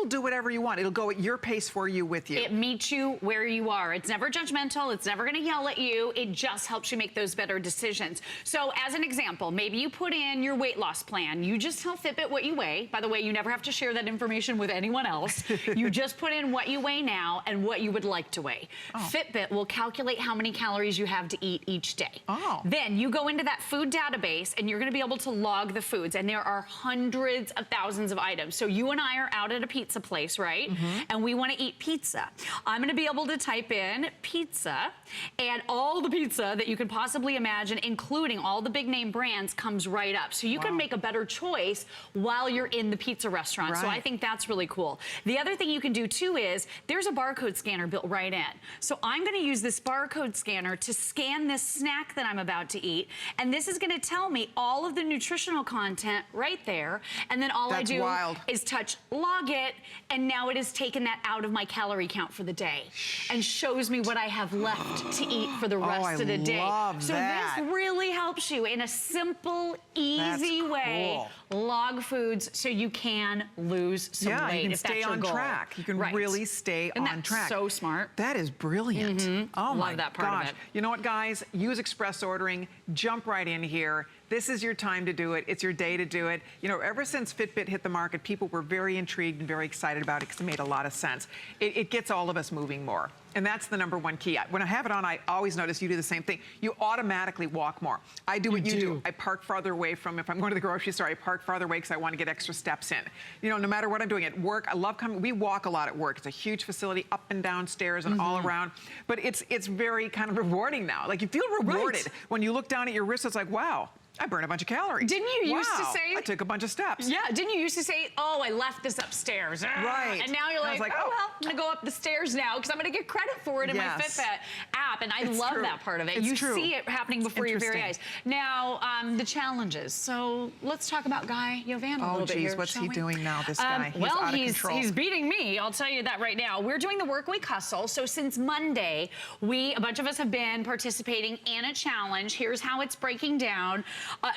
do whatever you want. It'll go at your pace for you, with you. It meets you where you are. It's never judgmental. It's never going to yell at you. It just helps you make those better decisions. So as an example, maybe you put in your weight loss plan. You just tell Fitbit what you weigh. By the way, you never have to share that information with anyone else. You just put in what you weigh now and what you would like to weigh. Fitbit will calculate how many calories you have to eat each day. Oh. Then you go into that food database and you're gonna be able to log the foods, and there are hundreds of thousands of items. So you and I are out at a pizza place, right? And we wanna eat pizza. I'm gonna be able to type in pizza, and all the pizza that you could possibly imagine, including all the big name brands, comes right up. So you can make a better choice while you're in the pizza restaurant. So Right. I think that's really cool. The other thing you can do too is there's a barcode scanner built right in. So I'm gonna use this barcode scanner to scan this snack that I'm about to eat. And this is gonna tell me all of the nutritional content right there. And then all I That's do wild. is touch log it. And now it has taken that out of my calorie count for the day and shows me what I have left to eat for the rest of the day. love So that. this really helps you in a simple, easy That's way. Log foods so you can lose some Yeah, weight you can if stay that's your on goal. track. You can Right. really stay And on that's track. so smart. That is brilliant. Oh my Love that part of gosh. it. You know what, guys? Use express ordering. Jump right in here. This is your time to do it. It's your day to do it. You know, ever since Fitbit hit the market, people were very intrigued and very excited about it because it made a lot of sense. It gets all of us moving more. And that's the #1 key. When I have it on, I always notice you do the same thing. You automatically walk more. I do what you do. I park farther away from, if I'm going to the grocery store, I park farther away because I want to get extra steps in. You know, no matter what I'm doing at work, I love coming. We walk a lot at work. It's a huge facility, up and down stairs and all around. But it's very kind of rewarding now. Like, you feel rewarded when you look down at your wrist. It's like, wow, I burned a bunch of calories. Didn't you used to Wow, say- I took a bunch of steps. Yeah, didn't you used to say, oh, I left this upstairs. Right. And now you're I was like, like, oh, oh. well, I'm gonna go up the stairs now because I'm gonna get credit for it in my Yes. Fitbit app. And I It's love true. that part of it. It's You true. see it happening before your very eyes. Interesting. Now, the challenges. So let's talk about Guy Yovan a Oh, little bit geez, here, what's shall he we? doing now, this guy? He's Well, out of he's control. beating me. I'll tell you that right now. We're doing the Work Week Hustle. So since Monday, a bunch of us have been participating in a challenge. Here's how it's breaking down.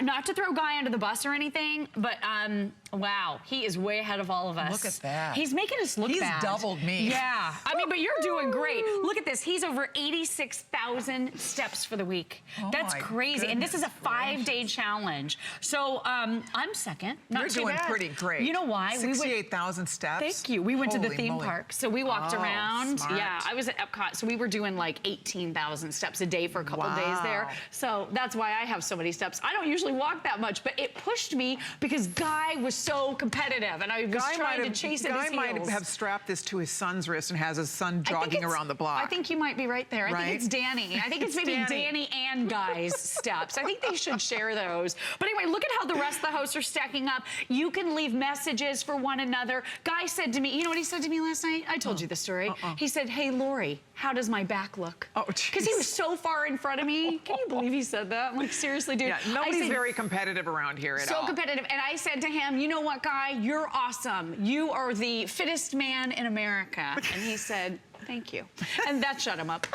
Not to throw Guy under the bus or anything, but wow, he is way ahead of all of us. Look at that. He's making us look He's bad. doubled me. Yeah. I mean, but you're doing great. Look at this. He's over 86,000 steps for the week. Oh That's my crazy. And this is a goodness 5-day challenge. So I'm second. Not You're too doing bad. pretty great. You know why? 68,000 steps. Thank you. We went to the Holy theme moly. park. So we walked Oh, around. smart. Yeah, I was at Epcot. So we were doing like 18,000 steps a day for a couple of days there. Wow. So that's why I have so many steps. I don't usually walk that much, but it pushed me because Guy was so competitive and I was trying to chase at his Guy might heels. have strapped this to his son's wrist and has his son I think jogging it's- around the block. I think you might be right there. I Right? think it's Danny. I think it's maybe Danny and Guy's steps. I think they should share those. But anyway, look at how the rest of the hosts are stacking up. You can leave messages for one another. Guy said to me, you know what he said to me last night? I told you the story. He said, hey, Lori, how does my back look? Oh, because he jeez. was so far in front of me. Can you believe he said that? I'm like, seriously, dude. Yeah, I nobody's said, very competitive around here at so all. competitive. And I said to him, you know what, Guy? You're awesome. You are the fittest man in America. And he said, thank you. And that shut him up.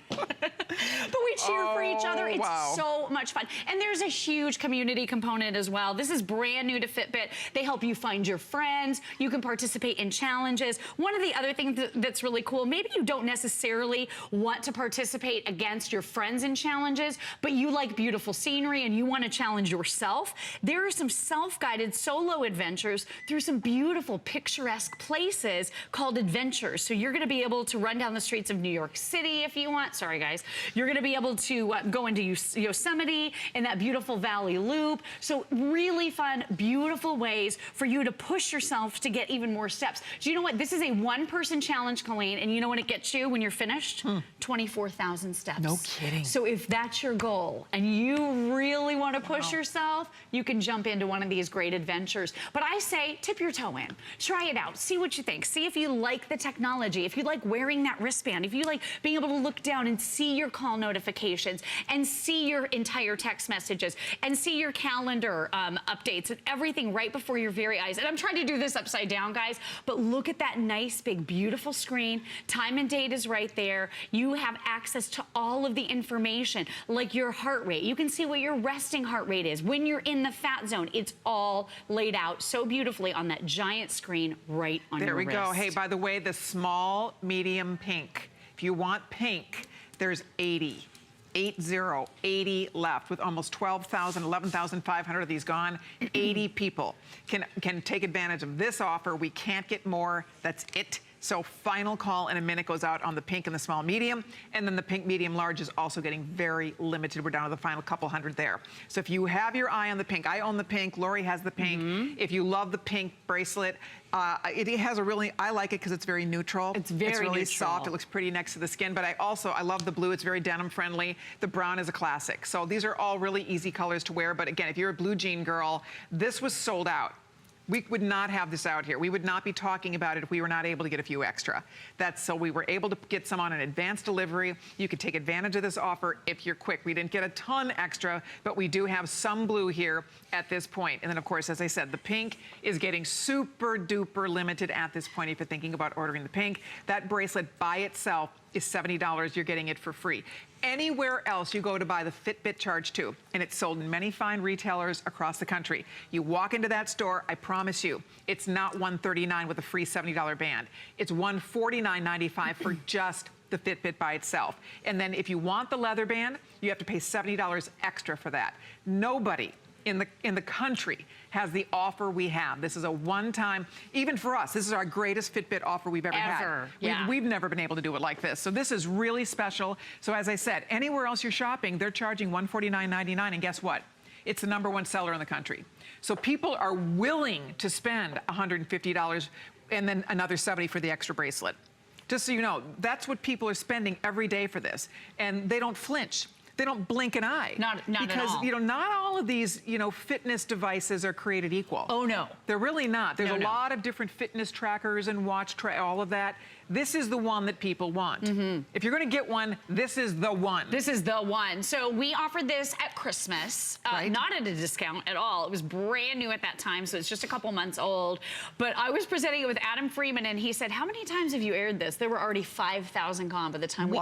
But we cheer for each other. It's wow. so much fun. And there's a huge community component as well. This is brand new to Fitbit. They help you find your friends. You can participate in challenges. One of the other things that's really cool, maybe you don't necessarily want to participate against your friends in challenges, but you like beautiful scenery and you want to challenge yourself. There are some self-guided solo adventures through some beautiful picturesque places called adventures. So you're going to be able to run down the streets of New York City if you want. Sorry, guys. You're going to be able to go into Yosemite in that beautiful Valley Loop. So really fun, beautiful ways for you to push yourself to get even more steps. Do you know what? This is a one-person challenge, Colleen, and you know what it gets you when you're finished? 24,000 steps. No kidding. So if that's your goal and you really want to push yourself, you can jump into one of these great adventures. But I say, tip your toe in. Try it out. See what you think. See if you like the technology, if you like wearing that wristband, if you like being able to look down and see your call notifications and see your entire text messages and see your calendar updates and everything right before your very eyes. And I'm trying to do this upside down, guys, but look at that nice, big, beautiful screen. Time and date is right there. You have access to all of the information, like your heart rate. You can see what your resting heart rate is. When you're in the fat zone, it's all laid out so beautifully on that giant screen right on your wrist. There we go. Hey, by the way, the small, medium, pink. If you want pink, there's 80 left with almost 12,000, 11,500 of these gone. 80 people can take advantage of this offer. We can't get more. That's it. So final call in a minute goes out on the pink and the small medium, and then the pink medium large is also getting very limited. We're down to the final couple hundred there. So if you have your eye on the pink, I own the pink, Lori has the pink. If you love the pink bracelet, it has a really, I like it because it's very neutral. It's very really neutral. soft. It looks pretty next to the skin, but I love the blue. It's very denim friendly. The brown is a classic. So these are all really easy colors to wear. But again, if you're a blue jean girl, this was sold out. We would not have this out here. We would not be talking about it if we were not able to get a few extra. So we were able to get some on an advanced delivery. You could take advantage of this offer if you're quick. We didn't get a ton extra, but we do have some blue here at this point. And then of course, as I said, the pink is getting super duper limited at this point if you're thinking about ordering the pink. That bracelet by itself is $70. You're getting it for free. Anywhere else you go to buy the Fitbit Charge 2, and it's sold in many fine retailers across the country. You walk into that store, I promise you, it's not $139 with a free $70 band. It's $149.95 for just the Fitbit by itself. And then if you want the leather band, you have to pay $70 extra for that. Nobody in the country has the offer we have. This is a one-time, even for us, this is our greatest Fitbit offer we've ever had. Yeah. We've never been able to do it like this. So this is really special. So as I said, anywhere else you're shopping, they're charging $149.99, and guess what? It's the #1 seller in the country. So people are willing to spend $150 and then another $70 for the extra bracelet. Just so you know, that's what people are spending every day for this. And they don't flinch. They don't blink an eye. Not at all. Because, not all of these, fitness devices are created equal. Oh, no. They're really not. There's a lot of different fitness trackers and all of that. This is the one that people want. If you're going to get one, this is the one. This is the one. So we offered this at Christmas, Right. not at a discount at all. It was brand new at that time, so it's just a couple months old. But I was presenting it with Adam Freeman, and he said, how many times have you aired this? There were already 5,000 gone by the time we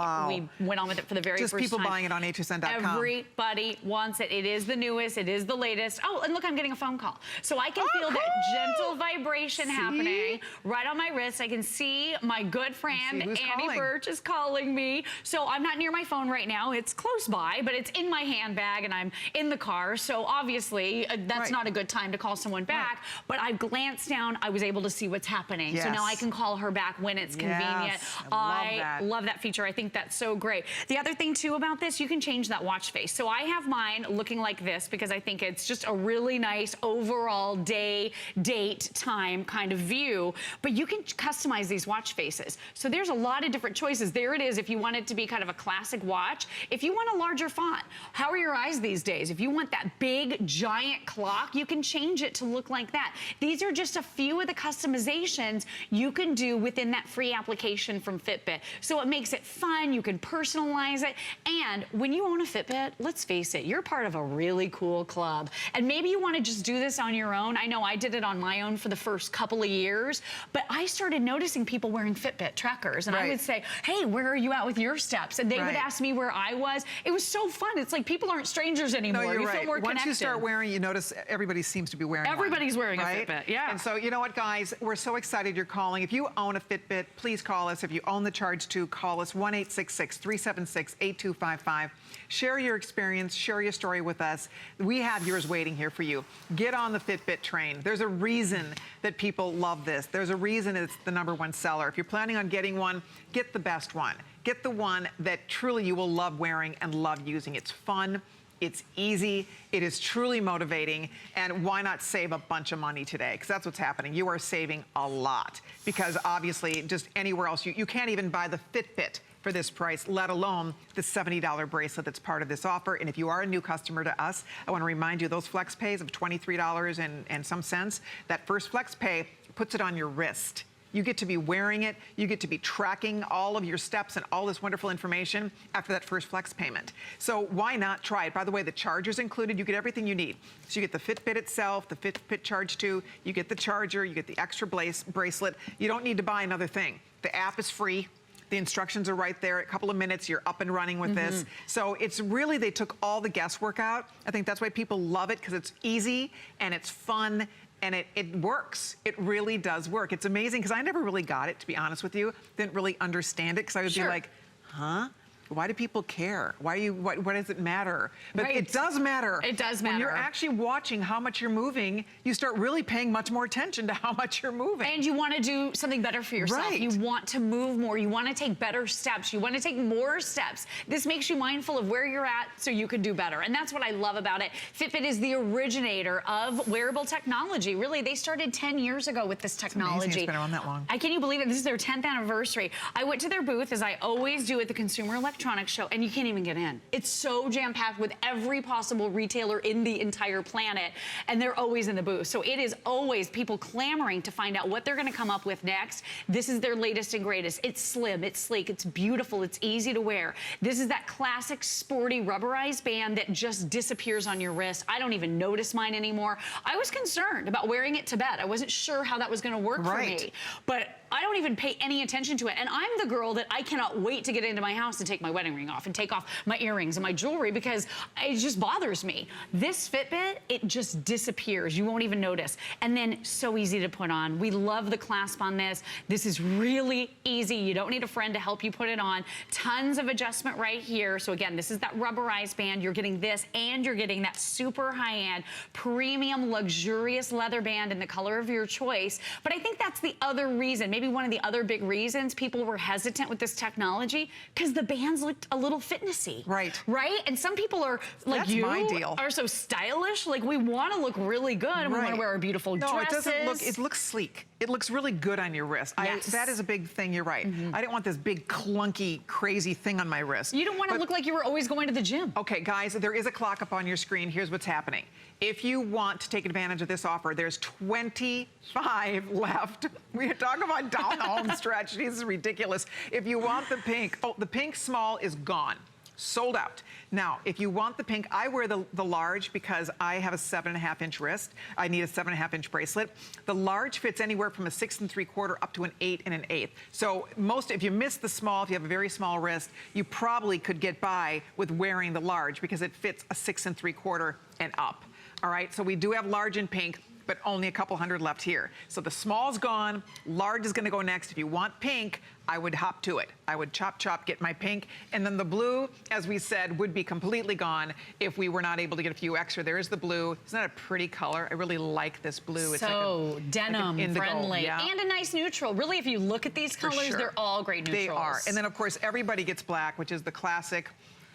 went on with it for the very first time. Just people buying it on hsn.com. Everybody wants it. It is the newest. It is the latest. Oh, and look, I'm getting a phone call. So I can feel that gentle vibration happening right on my wrist. I can see my good friend Annie calling. Birch is calling me. So I'm not near my phone right now. It's close by, but it's in my handbag and I'm in the car. So obviously that's not a good time to call someone back. But I glanced down. I was able to see what's happening. So now I can call her back when it's convenient. I love that feature. I think that's so great. The other thing too about this, you can change that watch face. So I have mine looking like this because I think it's just a really nice overall day, date, time kind of view. But you can customize these watch faces. So there's a lot of different choices. There it is if you want it to be kind of a classic watch. If you want a larger font, how are your eyes these days? If you want that big, giant clock, you can change it to look like that. These are just a few of the customizations you can do within that free application from Fitbit. So it makes it fun. You can personalize it. And when you own a Fitbit, let's face it, you're part of a really cool club. And maybe you want to just do this on your own. I know I did it on my own for the first couple of years, but I started noticing people wearing Fitbit trackers, and I would say, hey, where are you at with your steps? And they would ask me where I was. It was so fun. It's like people aren't strangers anymore. No, you're you right. feel more Once connected. you start wearing, you notice everybody seems to be wearing Everybody's wearing a Fitbit, yeah. And so, you know what, guys? We're so excited you're calling. If you own a Fitbit, please call us. If you own the Charge 2, call us 1-866-376-8255. Share your experience. Share your story with us. We have yours waiting here for you. Get on the Fitbit train. There's a reason that people love this. There's a reason it's the #1 seller. If you're planning on getting one, get the best one. Get the one that truly you will love wearing and love using. It's fun. It's easy. It is truly motivating. And why not save a bunch of money today? Because that's what's happening. You are saving a lot. Because obviously, just anywhere else, you can't even buy the Fitbit for this price, let alone the $70 bracelet that's part of this offer. And if you are a new customer to us, I want to remind you those flex pays of $23 and some cents, that first flex pay puts it on your wrist. You get to be wearing it. You get to be tracking all of your steps and all this wonderful information after that first flex payment. So why not try it? By the way, the charger's included. You get everything you need. So you get the Fitbit itself, the Fitbit Charge 2, you get the charger, you get the extra bracelet. You don't need to buy another thing. The app is free. The instructions are right there. A couple of minutes, you're up and running with this. So it's really, they took all the guesswork out. I think that's why people love it, because it's easy and it's fun and it works. It really does work. It's amazing, because I never really got it, to be honest with you. Didn't really understand it, because I would be like, huh? Why do people care? What does it matter? But Right. it does matter. It does When you're matter. actually watching how much you're moving, you start really paying much more attention to how much you're moving. And you want to do something better for yourself. Right. You want to move more. You want to take better steps. You want to take more steps. This makes you mindful of where you're at so you can do better. And that's what I love about it. Fitbit is the originator of wearable technology. Really, they started 10 years ago with this technology. amazing it's been around that long. Can you believe it? This is their 10th anniversary. I went to their booth, as I always do at the Consumer Electronics Show, and you can't even get in. It's so jam-packed with every possible retailer in the entire planet, and they're always in the booth. So it is always people clamoring to find out what they're going to come up with next. This is their latest and greatest. It's slim, it's sleek, it's beautiful, it's easy to wear. This is that classic sporty rubberized band that just disappears on your wrist. I don't even notice mine anymore. I was concerned about wearing it to bed. I wasn't sure how that was going to work for me. But I don't even pay any attention to it. And I'm the girl that I cannot wait to get into my house and take my wedding ring off and take off my earrings and my jewelry because it just bothers me. This Fitbit, it just disappears. You won't even notice. And then so easy to put on. We love the clasp on this. This is really easy. You don't need a friend to help you put it on. Tons of adjustment right here. So again, this is that rubberized band. You're getting this and you're getting that super high-end, premium, luxurious leather band in the color of your choice. But I think that's the other reason, maybe one of the other big reasons people were hesitant with this technology, because the bands looked a little fitnessy. Right. Right? And some people are like That's my deal. are so stylish. Like we want to look really good and we want to wear our beautiful dresses. No, it doesn't look, it looks sleek. It looks really good on your wrist. Yes. That is a big thing, you're right. I didn't want this big clunky crazy thing on my wrist. You don't want to look like you were always going to the gym. Okay, guys, there is a clock up on your screen. Here's what's happening. If you want to take advantage of this offer, there's 25 left. We talk about down the home stretch. This is ridiculous. If you want the pink, the pink small is gone. Sold out. Now, if you want the pink, I wear the large because I have a 7.5-inch wrist. I need a 7.5-inch bracelet. The large fits anywhere from a 6 3/4 up to an 8 1/8. So if you miss the small, if you have a very small wrist, you probably could get by with wearing the large because it fits a 6 3/4 and up. All right, so we do have large in pink, but only a couple hundred left here. So the small's gone, large is gonna go next. If you want pink, I would hop to it. I would chop, get my pink. And then the blue, as we said, would be completely gone if we were not able to get a few extra. There is the blue. Isn't that a pretty color? I really like this blue. It's so like denim indigo, friendly. yeah. And a nice neutral. Really, if you look at these colors, sure. they're all great neutrals. They are. And then, of course, everybody gets black, which is the classic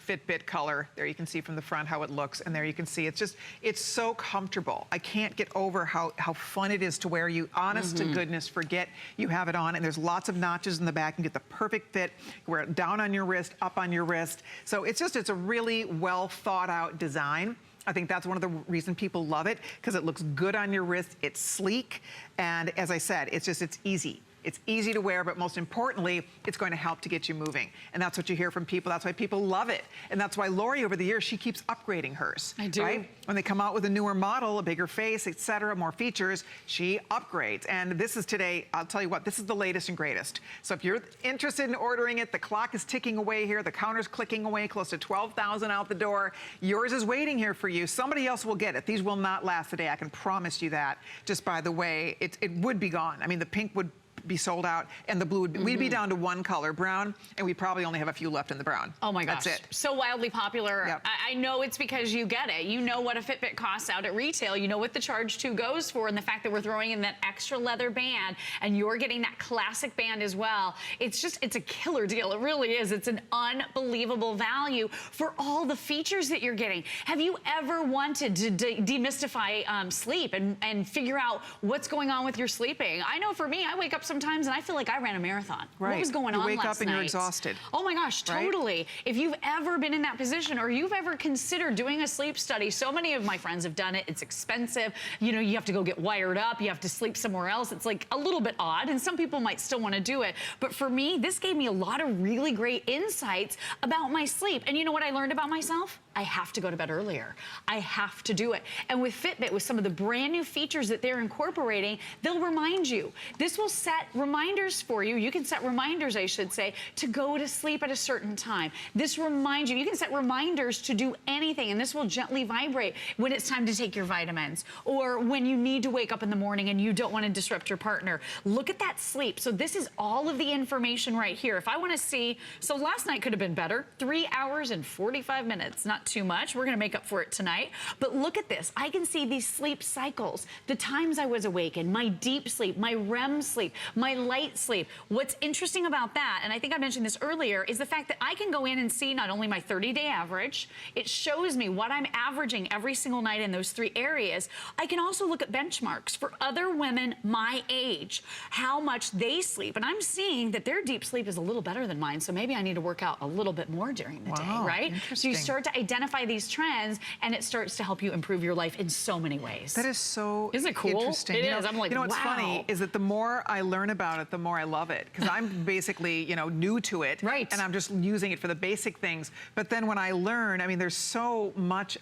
Fitbit color. There you can see from the front how it looks, and there you can see it's so comfortable. I can't get over how fun it is to wear. You honest to goodness forget you have it on, and there's lots of notches in the back. You get the perfect fit. You wear it down on your wrist, up on your wrist. So it's a really well thought out design. I think that's one of the reasons people love it, because it looks good on your wrist. It's sleek, and as I said, it's easy. It's easy to wear, but most importantly, it's going to help to get you moving. And that's what you hear from people. That's why people love it. And that's why Lori, over the years, she keeps upgrading hers. I do. Right? When they come out with a newer model, a bigger face, et cetera, more features, she upgrades. And this is today, I'll tell you what, this is the latest and greatest. So if you're interested in ordering it, the clock is ticking away here. The counter's clicking away, close to 12,000 out the door. Yours is waiting here for you. Somebody else will get it. These will not last a day. I can promise you that. Just by the way, it would be gone. I mean, the pink would be sold out, and the blue would we'd be down to one color, brown, and we probably only have a few left in the brown. Oh my gosh. That's it. So wildly popular. Yep. I know it's because you get it. You know what a Fitbit costs out at retail. You know what the Charge 2 goes for, and the fact that we're throwing in that extra leather band and you're getting that classic band as well. It's a killer deal. It really is. It's an unbelievable value for all the features that you're getting. Have you ever wanted to demystify sleep and figure out what's going on with your sleeping? I know for me, I wake up sometimes and I feel like I ran a marathon. Right. What was going on last night? You wake up and you're exhausted. Oh my gosh, totally. Right? If you've ever been in that position or you've ever considered doing a sleep study, so many of my friends have done it. It's expensive. You know, you have to go get wired up. You have to sleep somewhere else. It's like a little bit odd, and some people might still want to do it. But for me, this gave me a lot of really great insights about my sleep. And you know what I learned about myself? I have to go to bed earlier. I have to do it. And with Fitbit, with some of the brand new features that they're incorporating, they'll remind you. This will set reminders for you. You can set reminders, I should say, to go to sleep at a certain time. This reminds you. You can set reminders to do anything, and this will gently vibrate when it's time to take your vitamins or when you need to wake up in the morning and you don't want to disrupt your partner. Look at that sleep. So this is all of the information right here. If I want to see, so last night could have been better. 3 hours and 45 minutes. Not too much. We're going to make up for it tonight. But look at this. I can see these sleep cycles, the times I was awakened, my deep sleep, my REM sleep, my light sleep. What's interesting about that, and I think I mentioned this earlier, is the fact that I can go in and see not only my 30-day average, it shows me what I'm averaging every single night in those 3 areas. I can also look at benchmarks for other women my age, how much they sleep. And I'm seeing that their deep sleep is a little better than mine, so maybe I need to work out a little bit more during the day, right? So you start to identify these trends, and it starts to help you improve your life in so many ways. That is so Isn't it cool? interesting. It is. I'm like, you know what's wow. funny is that the more I learn about it, the more I love it. Because I'm basically, you know, new to it. Right. And I'm just using it for the basic things. But then when I learn, I mean, there's so much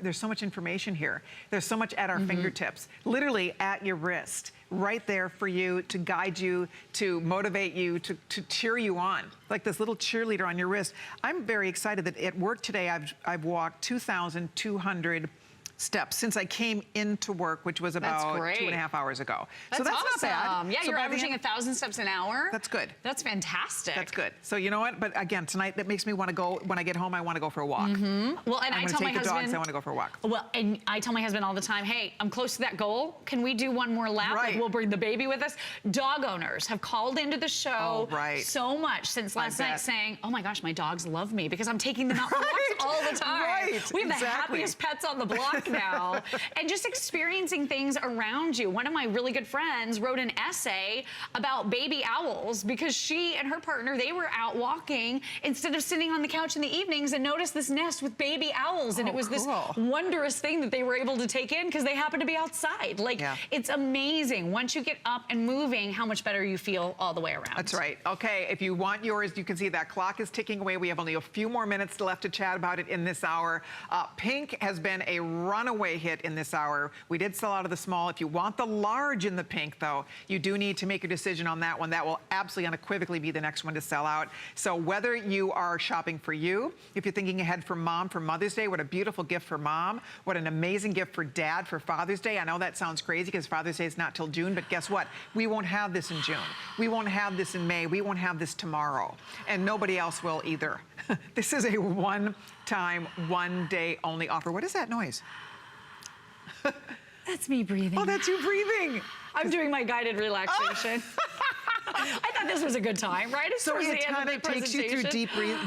there's so much information here. There's so much at our fingertips, literally at your wrist, right there for you to guide you, to motivate you, to cheer you on, like this little cheerleader on your wrist. I'm very excited that at work today I've walked 2,200 steps since I came into work, which was about 2.5 hours ago. That's so that's awesome. not bad. Yeah, So you're by the averaging end- 1,000 steps an hour. That's good. That's fantastic. That's good. So you know what? But again, tonight that makes me want to go, when I get home, I want to go for a walk. Well, and I'm I going to tell my take the dogs, husband, I want to go for a walk. well, and I tell my husband all the time, hey, I'm close to that goal. Can we do one more lap? Right. Like we'll bring the baby with us. Dog owners have called into the show so much since last night saying, oh my gosh, my dogs love me because I'm taking them out for walks all the time. Right. We have the happiest pets on the block now. And just experiencing things around you. One of my really good friends wrote an essay about baby owls because she and her partner, they were out walking instead of sitting on the couch in the evenings and noticed this nest with baby owls. And it was this wondrous thing that they were able to take in because they happened to be outside. Like, it's amazing. Once you get up and moving, how much better you feel all the way around. That's right. Okay, if you want yours, you can see that clock is ticking away. We have only a few more minutes left to chat about it in this hour. Pink has been a runaway hit in this hour. We did sell out of the small. If you want the large in the pink, though, you do need to make a decision on that one. That will absolutely unequivocally be the next one to sell out. So whether you are shopping for you, if you're thinking ahead for mom for Mother's Day, what a beautiful gift for mom. What an amazing gift for dad for Father's Day. I know that sounds crazy because Father's Day is not till June, but guess what? We won't have this in June. We won't have this in May. We won't have this tomorrow. And nobody else will either. This is a one-time, one-day only offer. What is that noise? That's me breathing. Oh, that's you breathing. I'm doing my guided relaxation. I thought this was a good time, right? It's So towards it the end of kind the of takes you through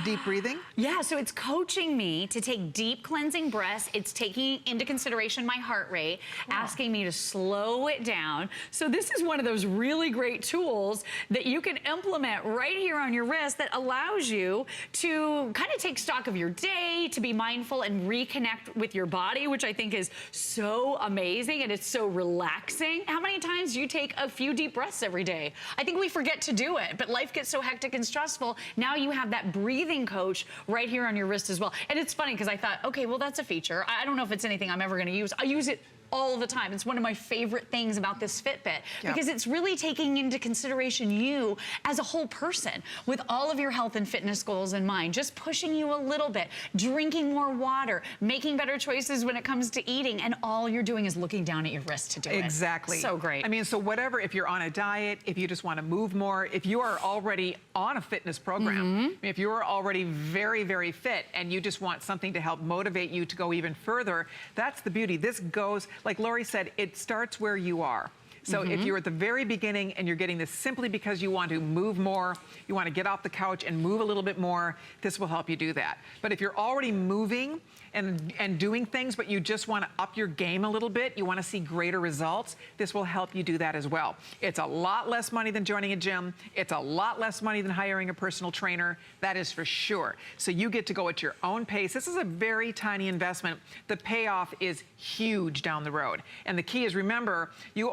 deep breathing? Yeah, so it's coaching me to take deep cleansing breaths. It's taking into consideration my heart rate, asking me to slow it down. So this is one of those really great tools that you can implement right here on your wrist that allows you to kind of take stock of your day, to be mindful and reconnect with your body, which I think is so amazing and it's so relaxing. How many times do you take a few deep breaths every day? I think we forget to do it, but life gets so hectic and stressful. Now you have that breathing coach right here on your wrist as well. And it's funny because I thought, okay, well, that's a feature. I don't know if it's anything I'm ever going to use. I use it all the time. It's one of my favorite things about this Fitbit because it's really taking into consideration you as a whole person with all of your health and fitness goals in mind, just pushing you a little bit, drinking more water, making better choices when it comes to eating, and all you're doing is looking down at your wrist to do it. Exactly. So great. I mean, so whatever, if you're on a diet, if you just want to move more, if you are already on a fitness program, I mean, if you're already very, very fit and you just want something to help motivate you to go even further, that's the beauty. This goes, like Lori said, it starts where you are. So if you're at the very beginning and you're getting this simply because you want to move more, you want to get off the couch and move a little bit more, this will help you do that. But if you're already moving and doing things, but you just want to up your game a little bit, you want to see greater results, this will help you do that as well. It's a lot less money than joining a gym. It's a lot less money than hiring a personal trainer. That is for sure. So you get to go at your own pace. This is a very tiny investment. The payoff is huge down the road. And the key is, remember, you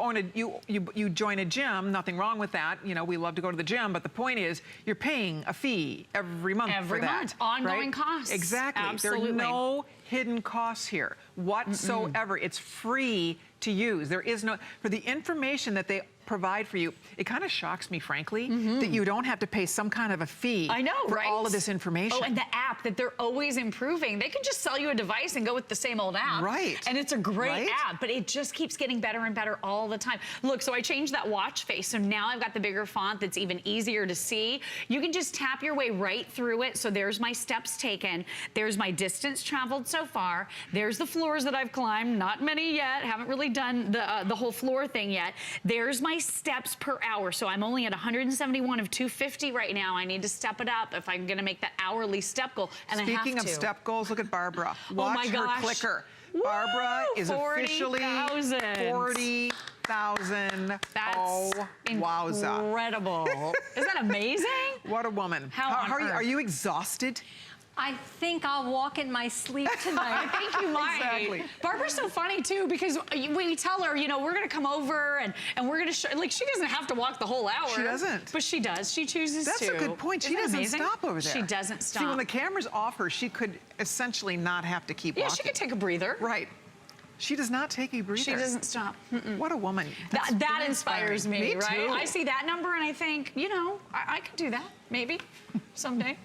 you join a gym, nothing wrong with that. You know, we love to go to the gym, but the point is you're paying a fee every month for that. Every month, ongoing right? costs. Exactly. Absolutely. There are no hidden costs here whatsoever. It's free to use. There is no, for the information that they provide for you, it kind of shocks me, frankly, that you don't have to pay some kind of a fee I know, for right? all of this information. Oh, and the app that they're always improving. They can just sell you a device and go with the same old app. Right. And it's a great Right? app, but it just keeps getting better and better all the time. Look, so I changed that watch face. So now I've got the bigger font that's even easier to see. You can just tap your way right through it. So there's my steps taken. There's my distance traveled so far. There's the floors that I've climbed. Not many yet. Haven't really done the whole floor thing yet. There's my steps per hour. So I'm only at 171 of 250 right now. I need to step it up if I'm going to make that hourly step goal. And Speaking I have of to. step goals, look at Barbara. Oh my Watch her gosh. clicker. Woo! Barbara is officially 40,000. 40,000. That's Oh, wowza. incredible. Isn't that amazing? What a woman. How on are you? earth? Are you exhausted? I think I'll walk in my sleep tonight. I think you might. Exactly. Barbara's so funny too because we tell her, you know, we're gonna come over and we're gonna show, like she doesn't have to walk the whole hour. She doesn't. But she does. She chooses That's to. a good point. She Isn't that doesn't amazing? stop over there. She doesn't stop. See, when the camera's off her, she could essentially not have to keep yeah, walking. she could take a breather. Right. She does not take a breather. She doesn't stop. What a woman. That's That very inspires inspiring. me, right? Too. I see that number and I think, you know, I could do that, maybe, someday.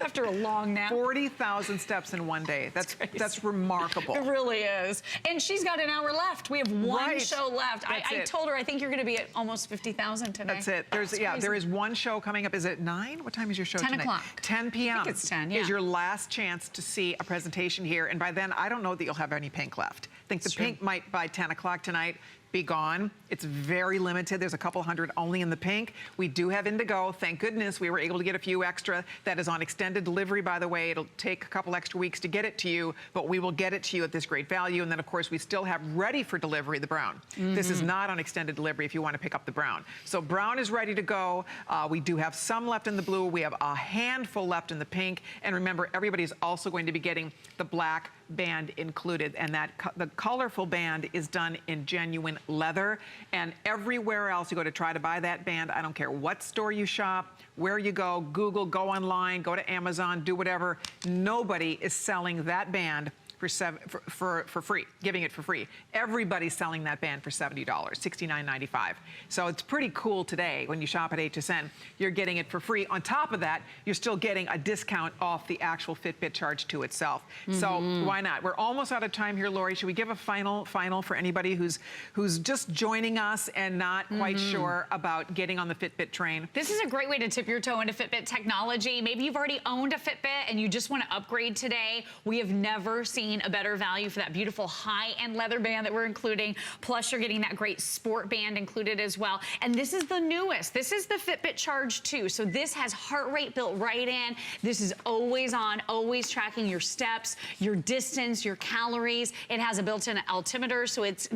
After a long nap. 40,000 steps in one day. That's remarkable. It really is. And she's got an hour left. We have one Right. show left. I That's it. told her I think you're going to be at almost 50,000 today. That's it. That's There crazy. is one show coming up. Is it 9? What time is your show 10 tonight? o'clock. 10 p.m. I think it's 10, yeah. Is your last chance to see a presentation here. And by then, I don't know that you'll have any pink left. I think the It's true. pink might, by 10 o'clock tonight, be gone. It's very limited. There's a couple hundred only in the pink. We do have indigo. Thank goodness we were able to get a few extra. That is on extended delivery, by the way. It'll take a couple extra weeks to get it to you, but we will get it to you at this great value. And then, of course, we still have ready for delivery the brown. This is not on extended delivery if you want to pick up the brown. So brown is ready to go. We do have some left in the blue. We have a handful left in the pink. And remember, everybody's also going to be getting the black band included, and that the colorful band is done in genuine leather. And everywhere else you go to try to buy that band, I don't care what store you shop, where you go, Google, go online, go to Amazon, do whatever, nobody is selling that band for free, giving it for free. Everybody's selling that band for $70, $69.95. So it's pretty cool today when you shop at HSN. You're getting it for free. On top of that, you're still getting a discount off the actual Fitbit charge to itself. So why not? We're almost out of time here, Lori. Should we give a final for anybody who's just joining us and not quite sure about getting on the Fitbit train? This is a great way to tip your toe into Fitbit technology. Maybe you've already owned a Fitbit and you just want to upgrade today. We have never seen a better value for that beautiful high-end leather band that we're including. Plus, you're getting that great sport band included as well. And this is the newest. This is the Fitbit Charge 2. So this has heart rate built right in. This is always on, always tracking your steps, your distance, your calories. It has a built-in altimeter, so it's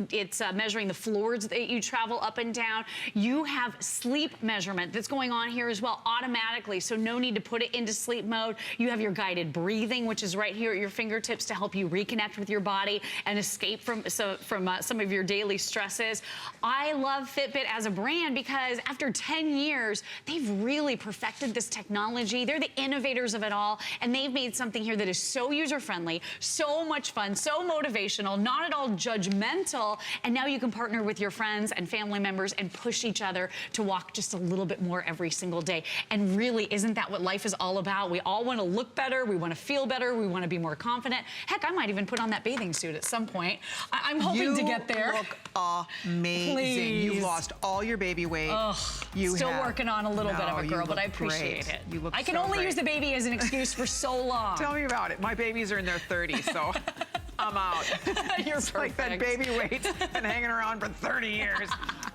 measuring the floors that you travel up and down. You have sleep measurement that's going on here as well automatically, so no need to put it into sleep mode. You have your guided breathing, which is right here at your fingertips to help you reconnect with your body and escape from some of your daily stresses. I love Fitbit as a brand because after 10 years, they've really perfected this technology. They're the innovators of it all, and they've made something here that is so user-friendly, so much fun, so motivational, not at all judgmental, and now you can partner with your friends and family members and push each other to walk just a little bit more every single day. And really, isn't that what life is all about? We all want to look better, we want to feel better, we want to be more confident. Heck, I might even put on that bathing suit at some point. I'm hoping to get there. You look amazing. Please. You've lost all your baby weight. Still working on a little bit of a you girl, but I look appreciate great. it. You look I can so only great. use the baby as an excuse for so long. Tell me about it. My babies are in their 30s, so I'm out. You're It's like that perfect. baby weight's been hanging around for 30 years.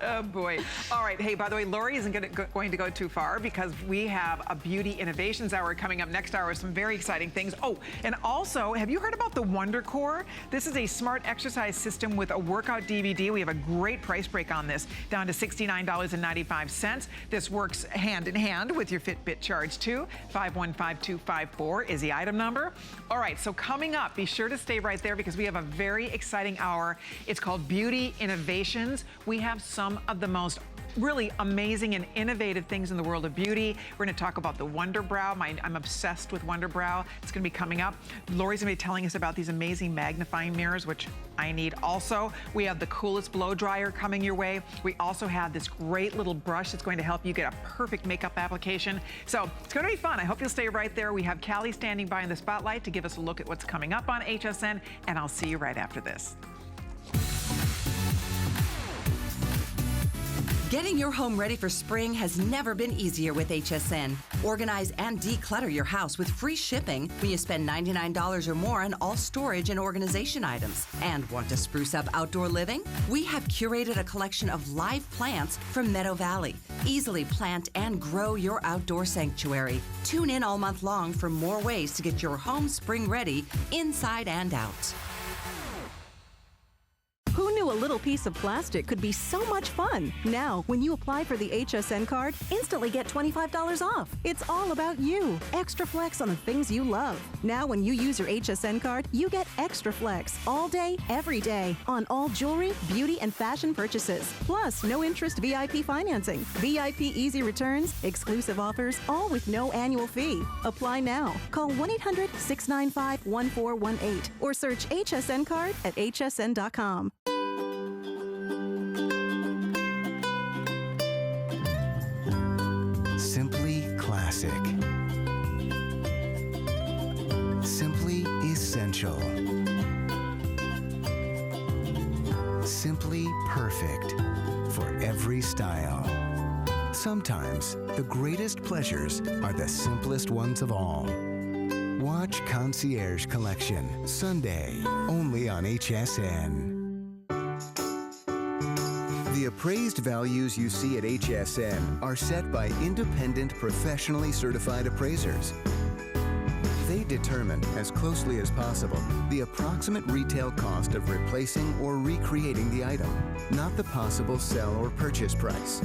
Oh, boy. All right. Hey, by the way, Lori isn't going to go too far because we have a Beauty Innovations Hour coming up next hour with some very exciting things. Oh, and also, have you heard about the WonderCore? This is a smart exercise system with a workout DVD. We have a great price break on this, down to $69.95. This works hand in hand with your Fitbit Charge 2. 515254 is the item number. All right, so coming up, be sure to stay right there because we have a very exciting hour. It's called Beauty Innovations. We have some of the most really amazing and innovative things in the world of beauty. We're going to talk about the Wonder Brow. I'm obsessed with Wonder Brow. It's going to be coming up. Lori's going to be telling us about these amazing magnifying mirrors, which I need also. We have the coolest blow dryer coming your way. We also have this great little brush that's going to help you get a perfect makeup application. So it's going to be fun. I hope you'll stay right there. We have Callie standing by in the spotlight to give us a look at what's coming up on HSN, and I'll see you right after this. Getting your home ready for spring has never been easier with HSN. Organize and declutter your house with free shipping when you spend $99 or more on all storage and organization items. And want to spruce up outdoor living? We have curated a collection of live plants from Meadow Valley. Easily plant and grow your outdoor sanctuary. Tune in all month long for more ways to get your home spring ready inside and out. Who knew a little piece of plastic could be so much fun? Now, when you apply for the HSN card, instantly get $25 off. It's all about you. Extra flex on the things you love. Now, when you use your HSN card, you get extra flex all day, every day on all jewelry, beauty, and fashion purchases. Plus, no interest VIP financing, VIP easy returns, exclusive offers, all with no annual fee. Apply now. Call 1-800-695-1418 or search HSN card at hsn.com. Simply classic. Simply essential. Simply perfect for every style. Sometimes the greatest pleasures are the simplest ones of all. Watch Concierge Collection Sunday, only on HSN. The appraised values you see at HSN are set by independent, professionally certified appraisers. They determine, as closely as possible, the approximate retail cost of replacing or recreating the item, not the possible sell or purchase price.